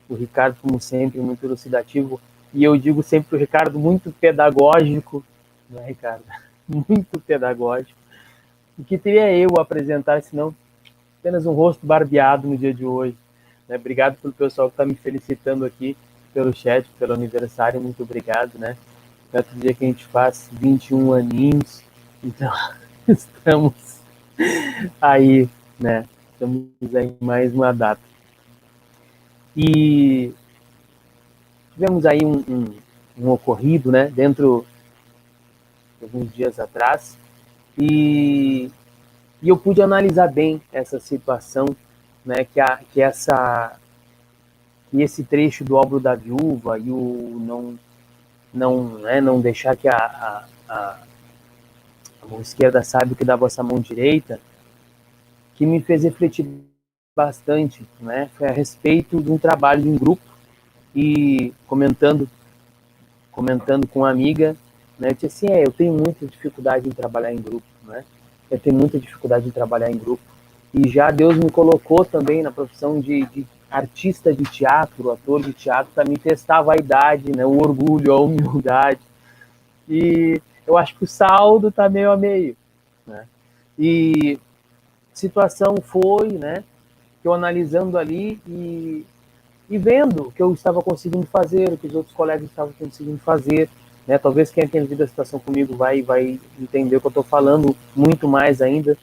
S1: O Ricardo, como sempre, muito elucidativo. E eu digo sempre o Ricardo muito pedagógico, né, Ricardo? Muito pedagógico. O que teria eu a apresentar, senão apenas um rosto barbeado no dia de hoje. Né? Obrigado pelo pessoal que está me felicitando aqui pelo chat, pelo aniversário, muito obrigado, né? É outro dia que a gente faz 21 aninhos, então estamos aí, né? Estamos aí em mais uma data. E tivemos aí um ocorrido, né? Dentro de alguns dias atrás, e eu pude analisar bem essa situação, né? Que esse trecho do óbolo da viúva e o não deixar que a mão esquerda saiba o que dá a vossa mão direita, que me fez refletir bastante, né? Foi a respeito de um trabalho de um grupo e comentando com uma amiga, né? Eu disse assim, eu tenho muita dificuldade em trabalhar em grupo, né? Eu tenho muita dificuldade em trabalhar em grupo e já Deus me colocou também na profissão de artista de teatro, ator de teatro, para me testar a vaidade, né? O orgulho, a humildade. E eu acho que o saldo está meio a meio, né? E a situação foi, né? Eu analisando ali e vendo o que eu estava conseguindo fazer, o que os outros colegas estavam conseguindo fazer, né? Talvez quem tenha vivido a situação comigo vai entender o que eu estou falando muito mais ainda.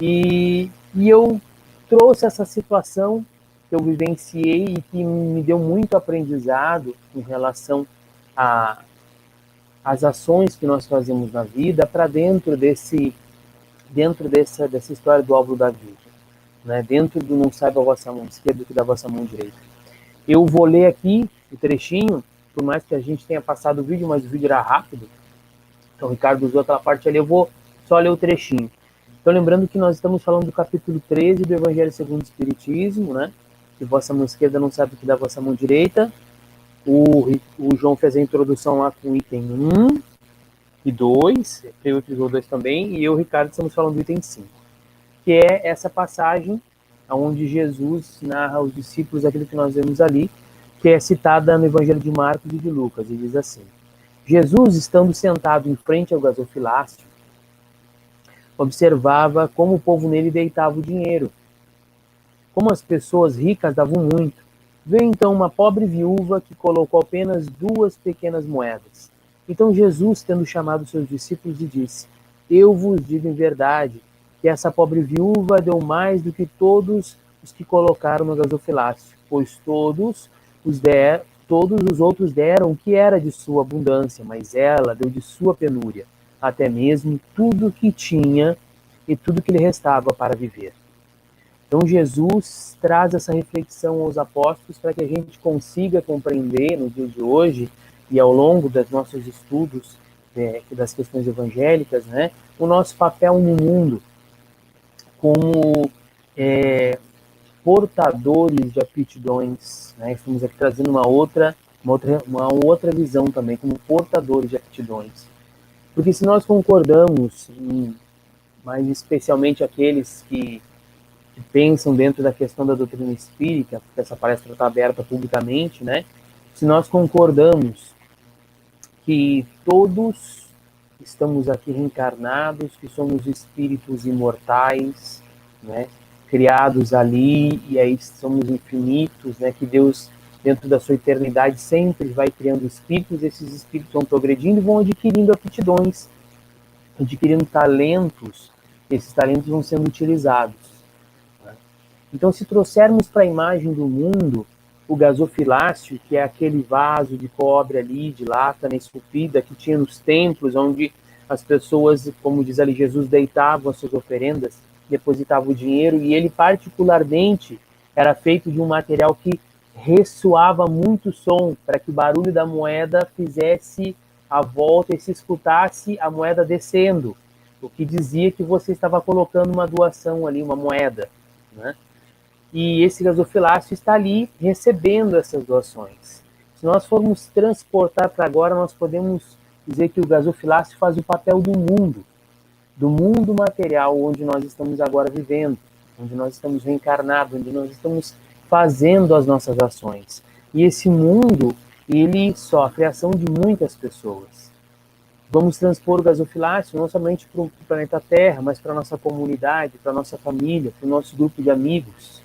S1: E eu trouxe essa situação que eu vivenciei e que me deu muito aprendizado em relação às ações que nós fazemos na vida para dentro dessa história do óvulo da vida, né? Dentro do não saiba a vossa mão esquerda que da vossa mão direita. Eu vou ler aqui o trechinho, por mais que a gente tenha passado o vídeo, mas o vídeo era rápido. Então o Ricardo usou aquela parte ali, eu vou só ler o trechinho. Então lembrando que nós estamos falando do capítulo 13 do Evangelho segundo o Espiritismo, né? Que vossa mão esquerda não sabe o que dá a vossa mão direita. O João fez a introdução lá com o item 1 e 2, eu utilizou 2 também, e eu, Ricardo, estamos falando do item 5, que é essa passagem onde Jesus narra aos discípulos aquilo que nós vemos ali, que é citada no Evangelho de Marcos e de Lucas, e diz assim: Jesus, estando sentado em frente ao gasofilácio, observava como o povo nele deitava o dinheiro, como as pessoas ricas davam muito. Veio então uma pobre viúva que colocou apenas 2 pequenas moedas. Então Jesus, tendo chamado seus discípulos, lhe disse: eu vos digo em verdade que essa pobre viúva deu mais do que todos os que colocaram no gasofilácio, pois todos os outros deram o que era de sua abundância, mas ela deu de sua penúria, até mesmo tudo o que tinha e tudo que lhe restava para viver. Então Jesus traz essa reflexão aos apóstolos para que a gente consiga compreender no dia de hoje e ao longo dos nossos estudos das questões evangélicas, né, o nosso papel no mundo como portadores de aptidões, né? Estamos aqui trazendo uma outra visão também, como portadores de aptidões. Porque se nós concordamos, mais especialmente aqueles que pensam dentro da questão da doutrina espírita, porque essa palestra está aberta publicamente, né? Se nós concordamos que todos estamos aqui reencarnados, que somos espíritos imortais, né? Criados ali, e aí somos infinitos, né? Que Deus, dentro da sua eternidade, sempre vai criando espíritos, esses espíritos vão progredindo e vão adquirindo aptidões, adquirindo talentos, esses talentos vão sendo utilizados. Né? Então, se trouxermos para a imagem do mundo o gasofilácio, que é aquele vaso de cobre ali, de lata, né, esculpida, que tinha nos templos, onde as pessoas, como diz ali, Jesus deitavam as suas oferendas, depositavam o dinheiro, e ele particularmente era feito de um material que ressoava muito som, para que o barulho da moeda fizesse a volta e se escutasse a moeda descendo, o que dizia que você estava colocando uma doação ali, uma moeda, né? E esse gasofilácio está ali recebendo essas doações. Se nós formos transportar para agora, nós podemos dizer que o gasofilácio faz o papel do mundo material onde nós estamos agora vivendo, onde nós estamos reencarnados, onde nós estamos fazendo as nossas ações. E esse mundo, ele sofre a ação de muitas pessoas. Vamos transpor o gasofilácio não somente para o planeta Terra, mas para a nossa comunidade, para a nossa família, para o nosso grupo de amigos,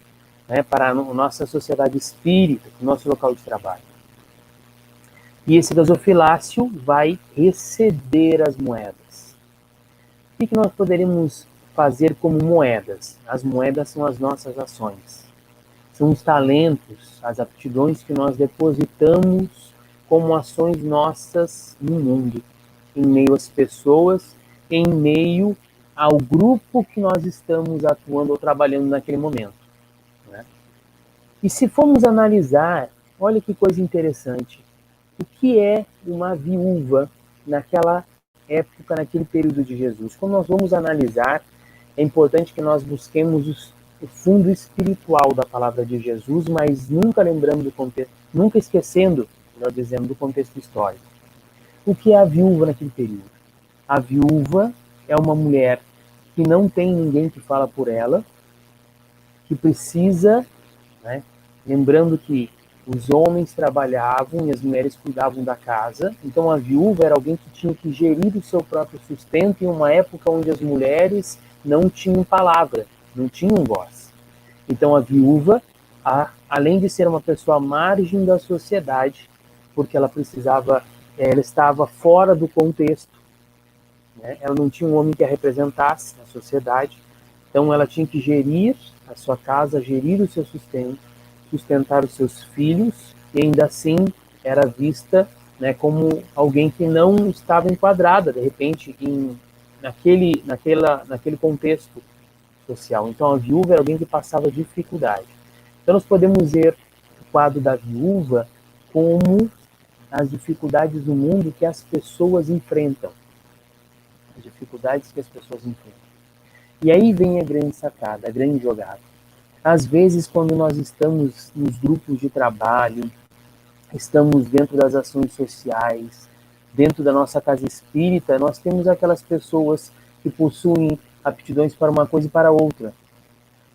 S1: né, para a nossa sociedade espírita, para o nosso local de trabalho. E esse gasofilácio vai receber as moedas. O que nós poderíamos fazer como moedas? As moedas são as nossas ações. São os talentos, as aptidões que nós depositamos como ações nossas no mundo, em meio às pessoas, em meio ao grupo que nós estamos atuando ou trabalhando naquele momento, né? E se formos analisar, olha que coisa interessante, o que é uma viúva naquela época, naquele período de Jesus? Quando nós vamos analisar, é importante que nós busquemos o fundo espiritual da palavra de Jesus, mas nunca lembrando do contexto, nunca esquecendo, melhor dizendo, do contexto histórico. O que é a viúva naquele período? A viúva é uma mulher que não tem ninguém que fala por ela, que precisa, né? Lembrando que os homens trabalhavam e as mulheres cuidavam da casa, então a viúva era alguém que tinha que gerir o seu próprio sustento em uma época onde as mulheres não tinham palavra, não tinham voz. Então a viúva, além de ser uma pessoa à margem da sociedade, porque ela estava fora do contexto, né? Ela não tinha um homem que a representasse na sociedade, então ela tinha que gerir a sua casa, gerir o seu sustento, sustentar os seus filhos, e ainda assim era vista, né, como alguém que não estava enquadrada, de repente, naquele contexto social. Então a viúva era alguém que passava dificuldade. Então nós podemos ver o quadro da viúva como as dificuldades do mundo que as pessoas enfrentam. As dificuldades que as pessoas enfrentam. E aí vem a grande sacada, a grande jogada. Às vezes, quando nós estamos nos grupos de trabalho, estamos dentro das ações sociais, dentro da nossa casa espírita, nós temos aquelas pessoas que possuem aptidões para uma coisa e para outra.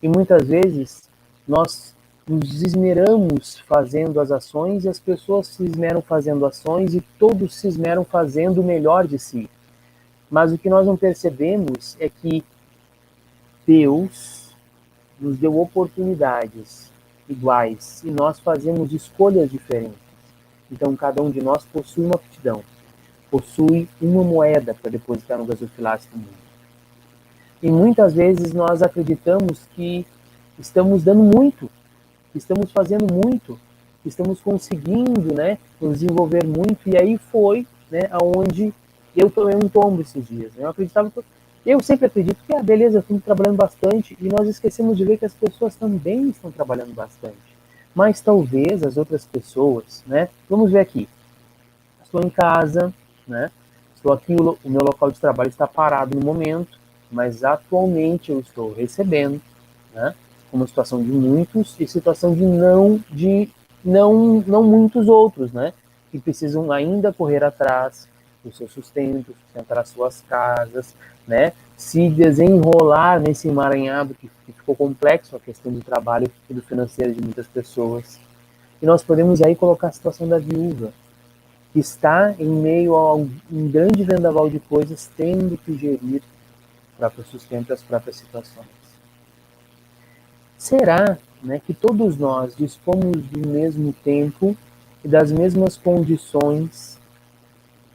S1: E muitas vezes nós nos esmeramos fazendo as ações e as pessoas se esmeram fazendo ações e todos se esmeram fazendo o melhor de si. Mas o que nós não percebemos é que Deus nos deu oportunidades iguais e nós fazemos escolhas diferentes. Então cada um de nós possui uma aptidão, possui uma moeda para depositar no gasofilácio do mundo. E muitas vezes nós acreditamos que estamos dando muito, que estamos fazendo muito, que estamos conseguindo, né, nos desenvolver muito, e aí foi, né, aonde eu tomei um tombo esses dias. Né? Eu sempre acredito que, beleza, eu estou trabalhando bastante, e nós esquecemos de ver que as pessoas também estão trabalhando bastante. Mas talvez as outras pessoas, né, vamos ver aqui, estou em casa, né, estou aqui, o meu local de trabalho está parado no momento, mas atualmente eu estou recebendo, né, uma situação de muitos e situação de não muitos outros, né, que precisam ainda correr atrás do seu sustento, sustentar as suas casas, né, se desenrolar nesse emaranhado que ficou complexo a questão do trabalho e do financeiro de muitas pessoas. E nós podemos aí colocar a situação da viúva, que está em meio a um grande vendaval de coisas, tendo que gerir o próprio sustento e as próprias situações. Será, né, que todos nós dispomos do mesmo tempo e das mesmas condições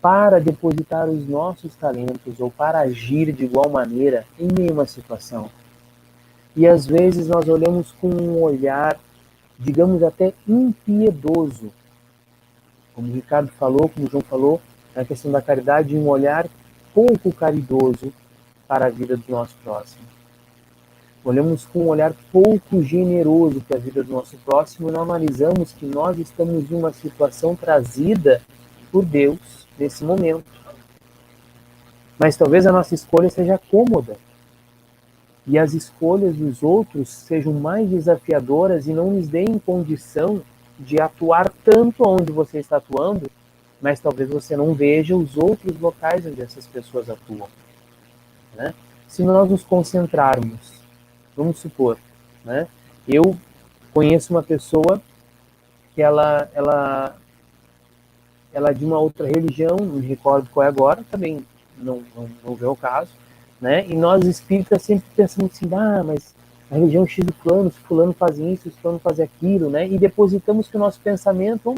S1: para depositar os nossos talentos ou para agir de igual maneira em meio a uma situação? E às vezes nós olhamos com um olhar, digamos até impiedoso, como o Ricardo falou, como o João falou, na questão da caridade, um olhar pouco caridoso para a vida do nosso próximo. Olhamos com um olhar pouco generoso para a vida do nosso próximo e não analisamos que nós estamos em uma situação trazida por Deus nesse momento. Mas talvez a nossa escolha seja cômoda e as escolhas dos outros sejam mais desafiadoras e não nos deem condição de atuar tanto onde você está atuando, mas talvez você não veja os outros locais onde essas pessoas atuam. Né? Se nós nos concentrarmos, vamos supor, né? Eu conheço uma pessoa que ela ela é de uma outra religião, não me recordo qual é agora, também não vê o caso, né? E nós espíritas sempre pensamos assim, mas a religião X do fulano faz isso, fulano faz aquilo, né? E depositamos que o nosso pensamento,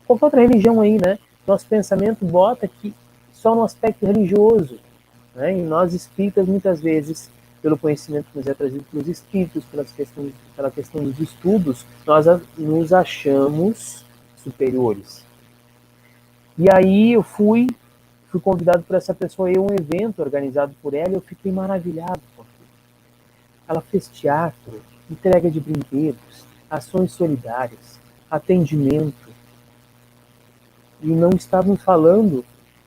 S1: qualquer outra religião aí, né? Nosso pensamento bota aqui só no aspecto religioso, né? E nós espíritas, muitas vezes, pelo conhecimento que nos é trazido pelos espíritos, pela questão dos estudos, nós nos achamos superiores. E aí eu fui convidado por essa pessoa a ir a um evento organizado por ela e eu fiquei maravilhado com aquilo. Ela fez teatro, entrega de brinquedos, ações solidárias, atendimento. E não estavam falando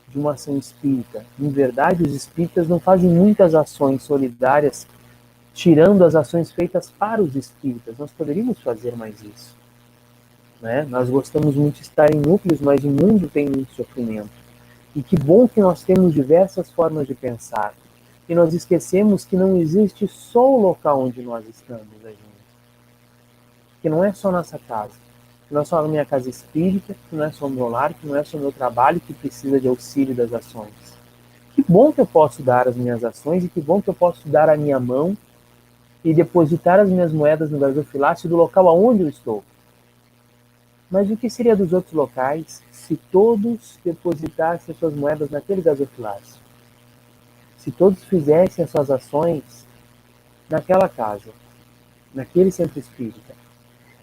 S1: de uma ação espírita. Em verdade, os espíritas não fazem muitas ações solidárias, tirando as ações feitas para os espíritas. Nós poderíamos fazer mais isso, né? Nós gostamos muito de estar em núcleos, mas o mundo tem muito sofrimento. E que bom que nós temos diversas formas de pensar. E nós esquecemos que não existe só o local onde nós estamos, gente. Que não é só nossa casa. Que não é só a minha casa espírita, que não é só o meu lar, que não é só o meu trabalho que precisa de auxílio das ações. Que bom que eu posso dar as minhas ações e que bom que eu posso dar a minha mão e depositar as minhas moedas no gasofilácio do local aonde eu estou. Mas o que seria dos outros locais se todos depositassem as suas moedas naquele gasofilácio? Se todos fizessem as suas ações naquela casa, naquele centro espírita?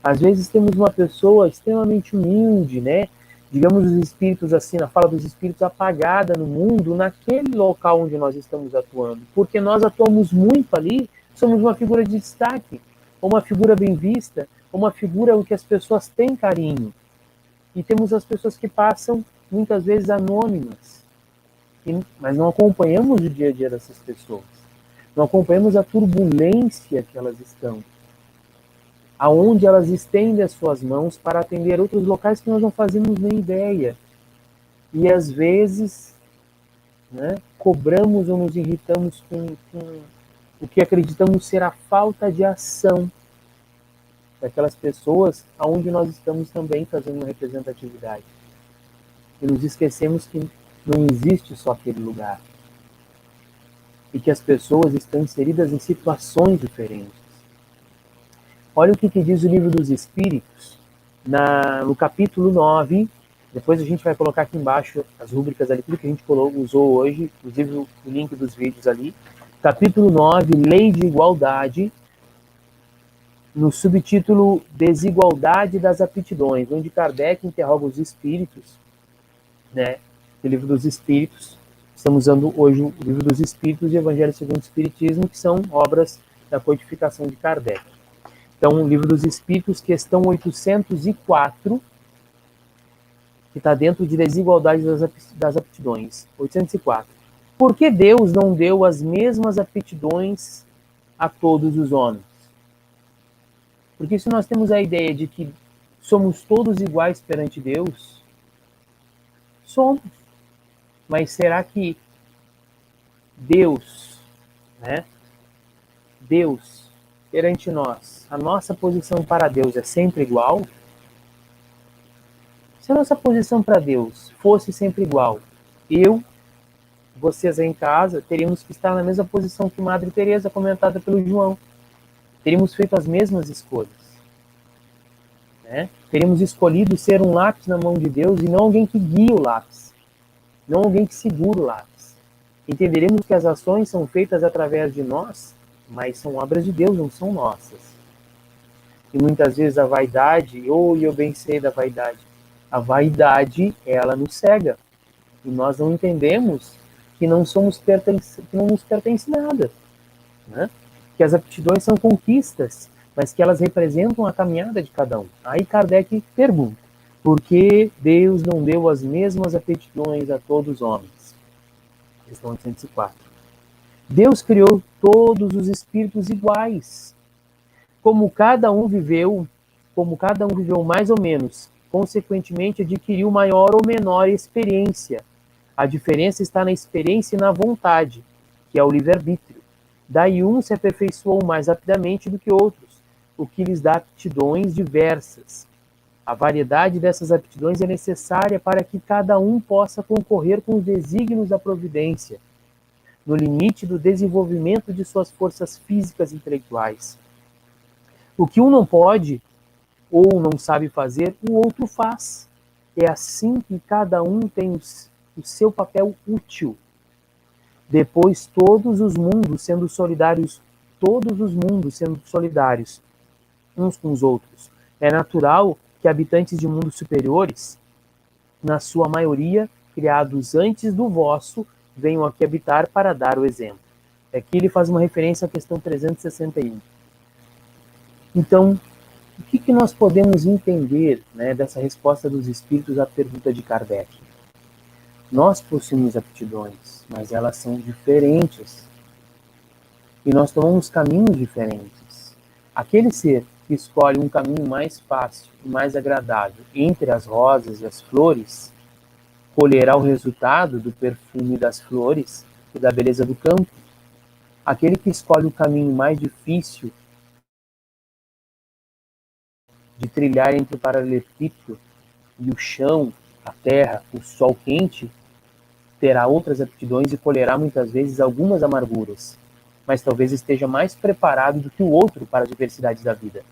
S1: Às vezes temos uma pessoa extremamente humilde, né? Digamos os espíritos assim, na fala dos espíritos, apagada no mundo, naquele local onde nós estamos atuando. Porque nós atuamos muito ali, somos uma figura de destaque, ou uma figura bem vista, ou uma figura em que as pessoas têm carinho. E temos as pessoas que passam, muitas vezes, anônimas. Mas não acompanhamos o dia a dia dessas pessoas. Não acompanhamos a turbulência que elas estão. Aonde elas estendem as suas mãos para atender outros locais que nós não fazemos nem ideia. E às vezes, né, cobramos ou nos irritamos com o que acreditamos ser a falta de ação daquelas pessoas aonde nós estamos também fazendo uma representatividade. E nos esquecemos que não existe só aquele lugar. E que as pessoas estão inseridas em situações diferentes. Olha o que diz o Livro dos Espíritos, no capítulo 9, depois a gente vai colocar aqui embaixo as rúbricas ali, tudo que a gente usou hoje, inclusive o link dos vídeos ali. Capítulo 9, Lei de Igualdade, no subtítulo Desigualdade das Aptidões, onde Kardec interroga os espíritos, né, o Livro dos Espíritos. Estamos usando hoje o Livro dos Espíritos e o Evangelho segundo o Espiritismo, que são obras da codificação de Kardec. Então, o Livro dos Espíritos, questão 804, que está dentro de Desigualdade das Aptidões. 804. Por que Deus não deu as mesmas aptidões a todos os homens? Porque se nós temos a ideia de que somos todos iguais perante Deus, somos. Mas será que Deus, né? Deus, perante nós, a nossa posição para Deus é sempre igual? Se a nossa posição para Deus fosse sempre igual, vocês aí em casa, teríamos que estar na mesma posição que Madre Teresa, comentada pelo João. Teríamos feito as mesmas escolhas, né? Teríamos escolhido ser um lápis na mão de Deus e não alguém que guia o lápis, não alguém que segura o lápis. Entenderemos que as ações são feitas através de nós, mas são obras de Deus, não são nossas. E muitas vezes a vaidade, eu bem sei da vaidade, a vaidade, ela nos cega. E nós não entendemos que não nos pertence nada, né? Que as aptidões são conquistas, mas que elas representam a caminhada de cada um. Aí Kardec pergunta, por que Deus não deu as mesmas aptidões a todos os homens? Questão 804. Deus criou todos os espíritos iguais. Como cada um viveu mais ou menos, consequentemente adquiriu maior ou menor experiência. A diferença está na experiência e na vontade, que é o livre-arbítrio. Daí uns se aperfeiçoam mais rapidamente do que outros, o que lhes dá aptidões diversas. A variedade dessas aptidões é necessária para que cada um possa concorrer com os desígnios da providência, no limite do desenvolvimento de suas forças físicas e intelectuais. O que um não pode ou não sabe fazer, o outro faz. É assim que cada um tem o seu papel útil. Depois, todos os mundos sendo solidários uns com os outros. É natural que habitantes de mundos superiores, na sua maioria, criados antes do vosso, venham aqui habitar para dar o exemplo. Aqui ele faz uma referência à questão 361. Então, o que nós podemos entender, né, dessa resposta dos espíritos à pergunta de Kardec? Nós possuímos aptidões, mas elas são diferentes. E nós tomamos caminhos diferentes. Aquele ser que escolhe um caminho mais fácil e mais agradável entre as rosas e as flores, colherá o resultado do perfume das flores e da beleza do campo. Aquele que escolhe o caminho mais difícil de trilhar entre o paralelepípedo e o chão, a terra, o sol quente, terá outras aptidões e colherá muitas vezes algumas amarguras, mas talvez esteja mais preparado do que o outro para as diversidades da vida.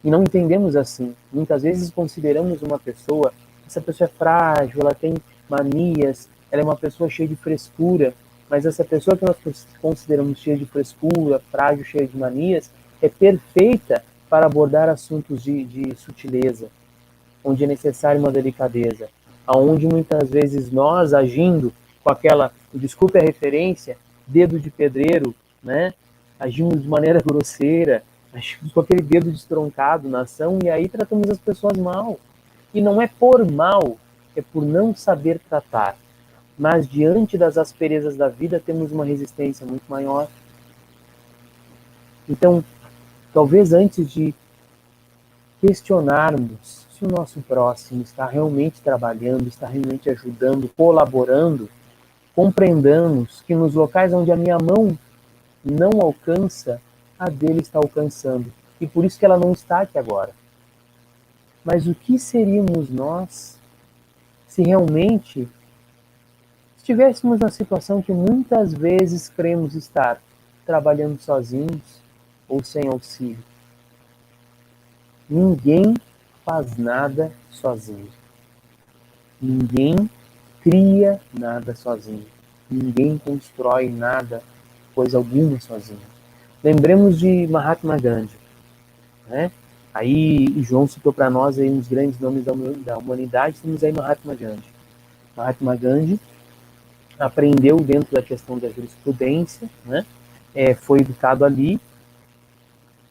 S1: E não entendemos assim. Muitas vezes consideramos uma pessoa, essa pessoa é frágil, ela tem manias, ela é uma pessoa cheia de frescura, mas essa pessoa que nós consideramos cheia de frescura, frágil, cheia de manias, é perfeita para abordar assuntos de sutileza, onde é necessária uma delicadeza, aonde muitas vezes nós, agindo com aquela, desculpe a referência, dedo de pedreiro, né? Agimos de maneira grosseira, agimos com aquele dedo destroncado na ação, e aí tratamos as pessoas mal. E não é por mal, é por não saber tratar. Mas diante das asperezas da vida temos uma resistência muito maior. Então, talvez antes de questionarmos se o nosso próximo está realmente trabalhando, está realmente ajudando, colaborando, compreendamos que nos locais onde a minha mão não alcança, a dele está alcançando. E por isso que ela não está aqui agora. Mas o que seríamos nós se realmente estivéssemos na situação que muitas vezes cremos estar, trabalhando sozinhos ou sem auxílio? Ninguém faz nada sozinho. Ninguém cria nada sozinho. Ninguém constrói nada, coisa alguma sozinho. Lembremos de Mahatma Gandhi, né? Aí João citou para nós aí uns grandes nomes da humanidade, temos aí Mahatma Gandhi. Mahatma Gandhi aprendeu dentro da questão da jurisprudência, né? Foi educado ali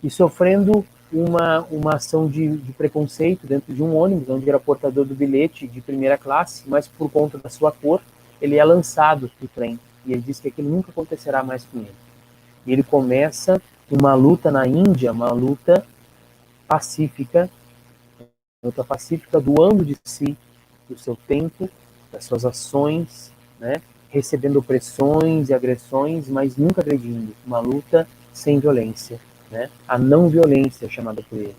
S1: e sofrendo uma ação de preconceito dentro de um ônibus, onde era portador do bilhete de primeira classe, mas por conta da sua cor, ele é lançado do trem. E ele diz que aquilo nunca acontecerá mais com ele. E ele começa uma luta na Índia, uma luta pacífica, doando de si, do seu tempo, das suas ações, né? Recebendo opressões e agressões, mas nunca agredindo. Uma luta sem violência, né? A não violência, chamada por ele.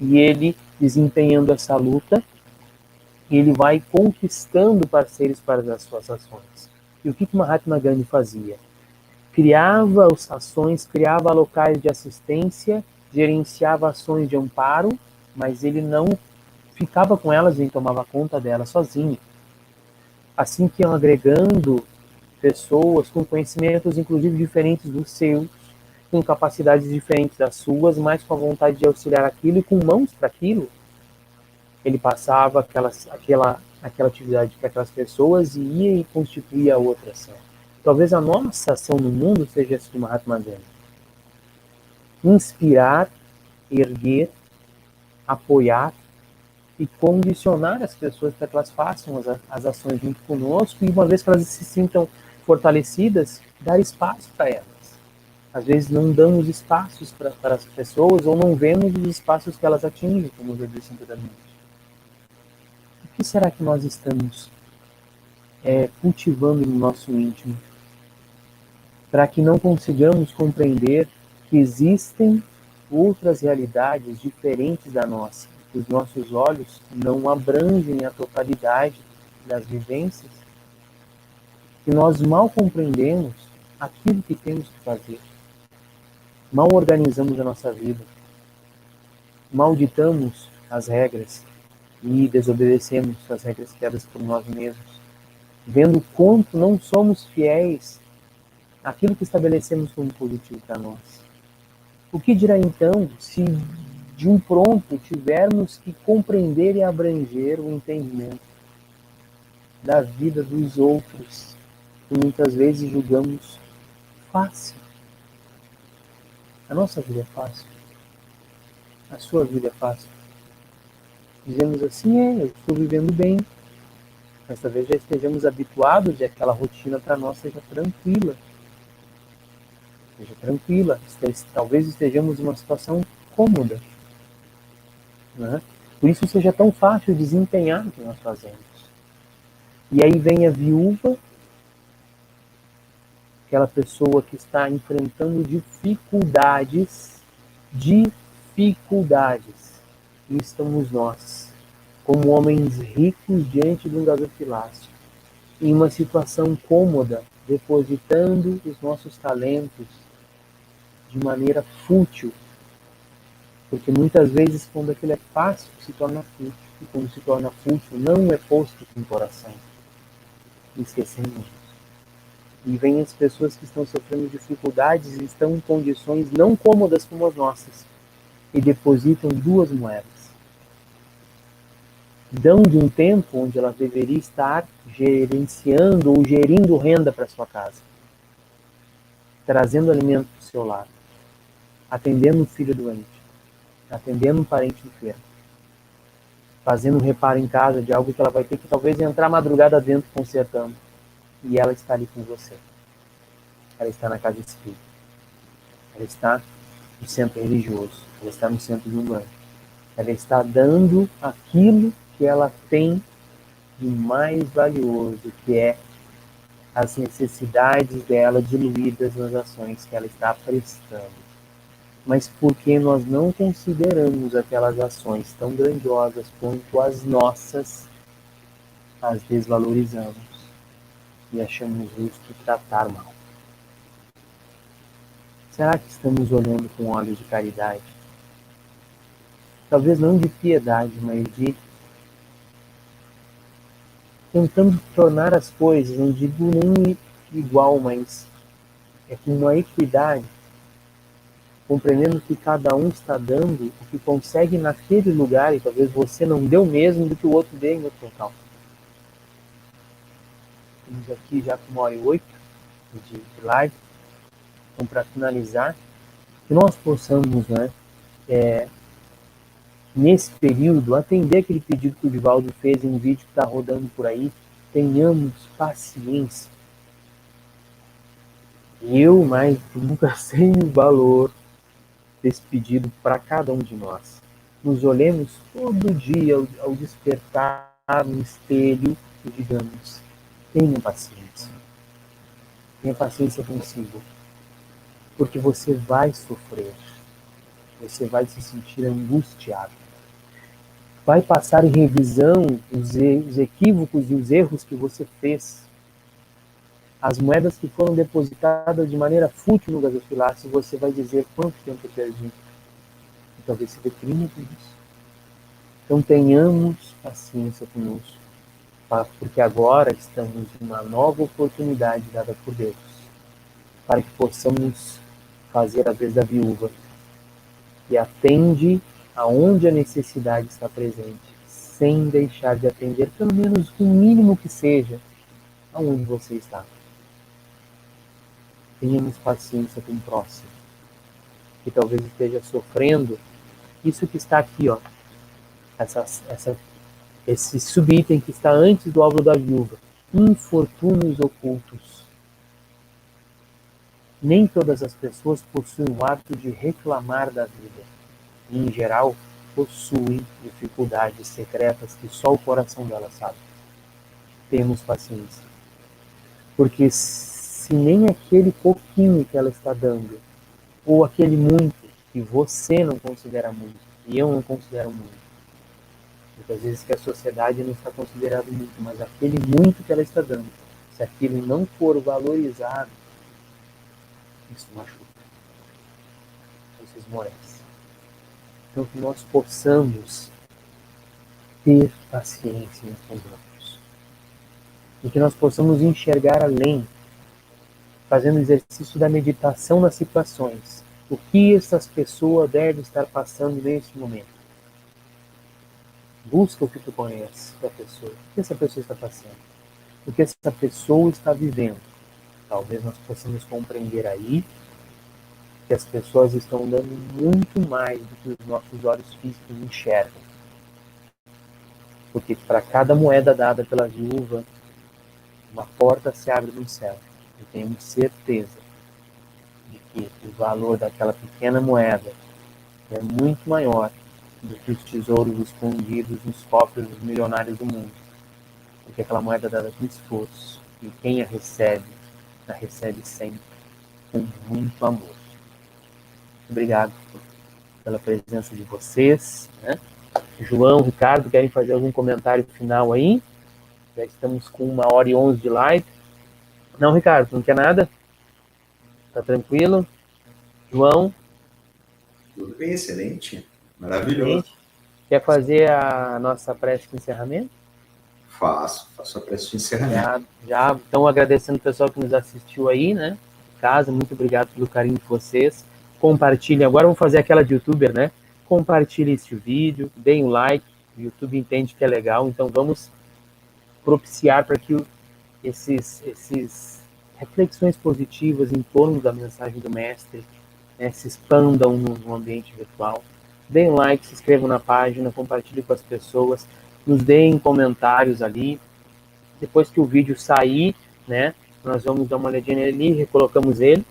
S1: E ele, desempenhando essa luta, ele vai conquistando parceiros para as suas ações. E o que Mahatma Gandhi fazia? Criava ações, criava locais de assistência, gerenciava ações de amparo, mas ele não ficava com elas nem tomava conta delas sozinho. Assim que iam agregando pessoas com conhecimentos, inclusive diferentes dos seus, com capacidades diferentes das suas, mas com a vontade de auxiliar aquilo e com mãos para aquilo, ele passava aquela atividade para aquelas pessoas e ia e constituía outra ação. Talvez a nossa ação no mundo seja essa de Mahatma Gandhi. Inspirar, erguer, apoiar e condicionar as pessoas para que elas façam as ações junto conosco e uma vez que elas se sintam fortalecidas, dar espaço para elas. Às vezes não damos espaços para as pessoas ou não vemos os espaços que elas atingem, como eu já disse anteriormente. O que será que nós estamos cultivando no nosso íntimo para que não consigamos compreender que existem outras realidades diferentes da nossa, os nossos olhos não abrangem a totalidade das vivências, que nós mal compreendemos aquilo que temos que fazer, mal organizamos a nossa vida, mal ditamos as regras e desobedecemos as regras criadas por nós mesmos, vendo quanto não somos fiéis àquilo que estabelecemos como positivo para nós. O que dirá então se de um pronto tivermos que compreender e abranger o entendimento da vida dos outros, que muitas vezes julgamos fácil? A nossa vida é fácil. A sua vida é fácil. Dizemos assim, eu estou vivendo bem, mas talvez já estejamos habituados e aquela rotina para nós seja tranquila. Talvez estejamos em uma situação cômoda, né? Por isso seja tão fácil desempenhar o que nós fazemos. E aí vem a viúva, aquela pessoa que está enfrentando dificuldades, e estamos nós, como homens ricos diante de um gasofilácio, em uma situação cômoda, depositando os nossos talentos de maneira fútil, porque muitas vezes quando aquilo é fácil se torna fútil, e quando se torna fútil não é posto com o coração. E esquecemos disso. E vem as pessoas que estão sofrendo dificuldades e estão em condições não cômodas como as nossas, e depositam 2 moedas. Dão de um tempo onde ela deveria estar gerenciando ou gerindo renda para sua casa, trazendo alimento para o seu lar, atendendo um filho doente, atendendo um parente enfermo, fazendo um reparo em casa de algo que ela vai ter que talvez entrar madrugada dentro consertando, e ela está ali com você. Ela está na casa espírita, ela está no centro religioso, ela está no centro de umbanda, ela está dando aquilo que ela tem de mais valioso, que é as necessidades dela diluídas nas ações que ela está prestando. Mas porque nós não consideramos aquelas ações tão grandiosas quanto as nossas, as desvalorizamos e achamos justo tratar mal. Será que estamos olhando com olhos de caridade? Talvez não de piedade, mas de tentando tornar as coisas, não digo nem igual, mas é com uma equidade, compreendendo que cada um está dando o que consegue naquele lugar, e talvez você não dê o mesmo do que o outro dê em outro local. Estamos aqui já com 1h08 de live. Então, para finalizar, que nós possamos, nesse período, atender aquele pedido que o Divaldo fez em um vídeo que está rodando por aí. Tenhamos paciência. Eu, mais nunca sei o valor desse pedido para cada um de nós. Nos olhemos todo dia ao despertar no espelho e digamos: tenha paciência. Tenha paciência consigo. Porque você vai sofrer. Você vai se sentir angustiado. Vai passar em revisão os equívocos e os erros que você fez. As moedas que foram depositadas de maneira fútil no gasofilácio, você vai dizer: quanto tempo eu perdi. E talvez se deprima por isso. Então tenhamos paciência conosco, porque agora estamos em uma nova oportunidade dada por Deus, para que possamos fazer a vez da viúva, que atende aonde a necessidade está presente, sem deixar de atender, pelo menos o mínimo que seja, aonde você está. Tenhamos paciência com o próximo, que talvez esteja sofrendo isso que está aqui, ó, esse subitem que está antes do alvo da viúva: infortúnios ocultos. Nem todas as pessoas possuem o hábito de reclamar da vida. E, em geral, possuem dificuldades secretas que só o coração delas sabe. Temos paciência. Porque se nem aquele pouquinho que ela está dando, ou aquele muito que você não considera muito, e eu não considero muito, Muitas vezes que a sociedade não está considerando muito, mas aquele muito que ela está dando, se aquilo não for valorizado, isso machuca, isso esmorece. Então que nós possamos ter paciência uns com os outros. E que nós possamos enxergar além, fazendo exercício da meditação nas situações. O que essas pessoas devem estar passando neste momento? Busca o que tu conhece da pessoa. O que essa pessoa está passando? O que essa pessoa está vivendo? Talvez nós possamos compreender aí que as pessoas estão dando muito mais do que os nossos olhos físicos enxergam. Porque para cada moeda dada pela viúva, uma porta se abre no céu. Eu tenho certeza de que o valor daquela pequena moeda é muito maior do que os tesouros escondidos nos cofres dos milionários do mundo. Porque aquela moeda dada com esforço. E quem a recebe sempre com muito amor. Obrigado pela presença de vocês. Né? João, Ricardo, querem fazer algum comentário final aí? Já estamos com 1h11 de live. Não, Ricardo, não quer nada? Tá tranquilo? João?
S2: Tudo bem, excelente. Maravilhoso.
S1: Excelente. Quer fazer a nossa prece de encerramento?
S2: Faço a prece de encerramento.
S1: Já. Então, agradecendo o pessoal que nos assistiu aí, né? Em casa, muito obrigado pelo carinho de vocês. Compartilhem. Agora vamos fazer aquela de youtuber, né? Compartilhem este vídeo, deem um like. O YouTube entende que é legal, então vamos propiciar para que esses reflexões positivas em torno da mensagem do Mestre, né, se expandam no ambiente virtual. Deem um like, se inscrevam na página, compartilhem com as pessoas, nos deem comentários ali. Depois que o vídeo sair, né, nós vamos dar uma olhadinha ali, recolocamos ele.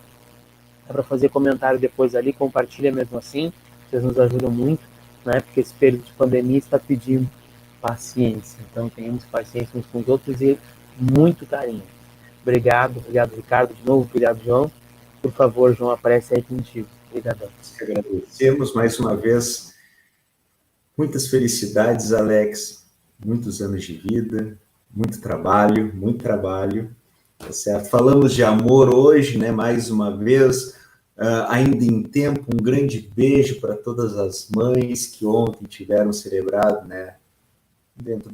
S1: Dá para fazer comentário depois ali, compartilha mesmo assim, vocês nos ajudam muito, né, porque esse período de pandemia está pedindo paciência. Então, tenhamos paciência uns com os outros e muito carinho. Obrigado, Ricardo, de novo, obrigado, João. Por favor, João, aparece aí contigo. Obrigadão.
S2: Agradecemos mais uma vez. Muitas felicidades, Alex. Muitos anos de vida, muito trabalho, tá certo? Falamos de amor hoje, né? Mais uma vez, ainda em tempo, um grande beijo para todas as mães que ontem tiveram celebrado, né? Dentro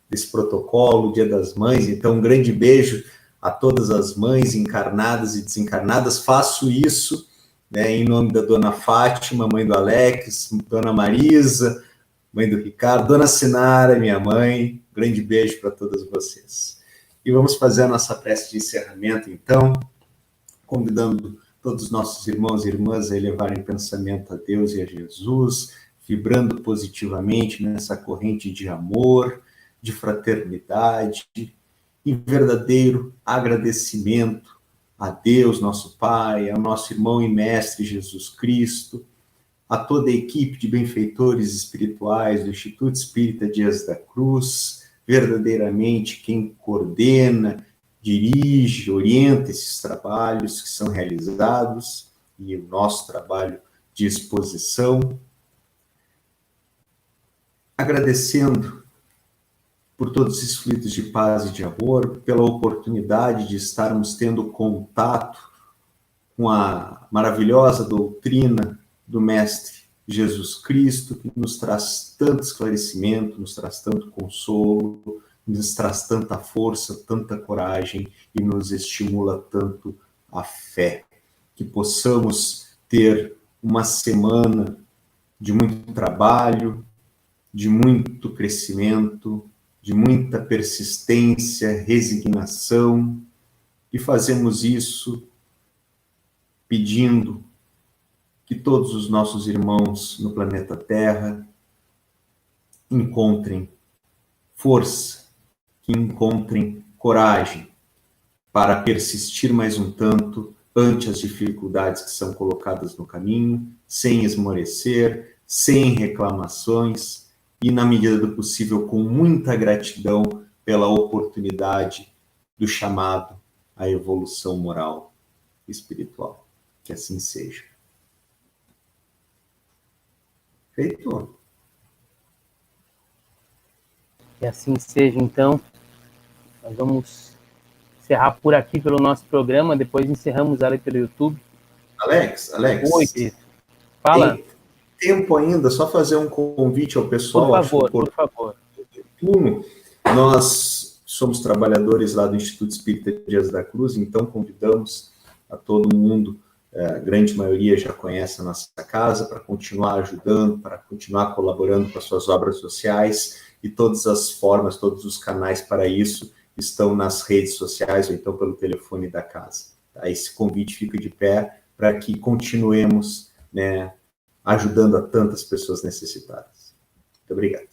S2: desse protocolo, Dia das Mães. Então, um grande beijo a todas as mães encarnadas e desencarnadas. Faço isso, né, em nome da Dona Fátima, mãe do Alex, Dona Marisa, mãe do Ricardo, Dona Sinara, minha mãe. Um grande beijo para todas vocês. E vamos fazer a nossa prece de encerramento, então, convidando todos os nossos irmãos e irmãs a elevarem pensamento a Deus e a Jesus, vibrando positivamente nessa corrente de amor, de fraternidade e verdadeiro agradecimento a Deus, nosso Pai, ao nosso irmão e mestre Jesus Cristo, a toda a equipe de benfeitores espirituais do Instituto Espírita Dias da Cruz, verdadeiramente quem coordena, dirige, orienta esses trabalhos que são realizados e o nosso trabalho de exposição, agradecendo por todos esses fluidos de paz e de amor, pela oportunidade de estarmos tendo contato com a maravilhosa doutrina do Mestre Jesus Cristo, que nos traz tanto esclarecimento, nos traz tanto consolo, nos traz tanta força, tanta coragem e nos estimula tanto a fé. Que possamos ter uma semana de muito trabalho, de muito crescimento, de muita persistência, resignação, e fazemos isso pedindo que todos os nossos irmãos no planeta Terra encontrem força, que encontrem coragem para persistir mais um tanto ante as dificuldades que são colocadas no caminho, sem esmorecer, sem reclamações e, na medida do possível, com muita gratidão pela oportunidade do chamado à evolução moral e espiritual. Que assim seja. Feito.
S1: Que assim seja, então. Nós vamos encerrar por aqui pelo nosso programa, depois encerramos ali pelo YouTube.
S2: Alex,
S1: Oi, Pedro. Fala.
S2: tem tempo ainda, só fazer um convite ao pessoal.
S1: Por favor, por favor.
S2: Nós somos trabalhadores lá do Instituto Espírita Dias da Cruz, então convidamos a todo mundo, a grande maioria já conhece a nossa casa, para continuar ajudando, para continuar colaborando com as suas obras sociais, e todas as formas, todos os canais para isso estão nas redes sociais ou então pelo telefone da casa. Tá? Esse convite fica de pé para que continuemos, né, ajudando a tantas pessoas necessitadas. Muito obrigado.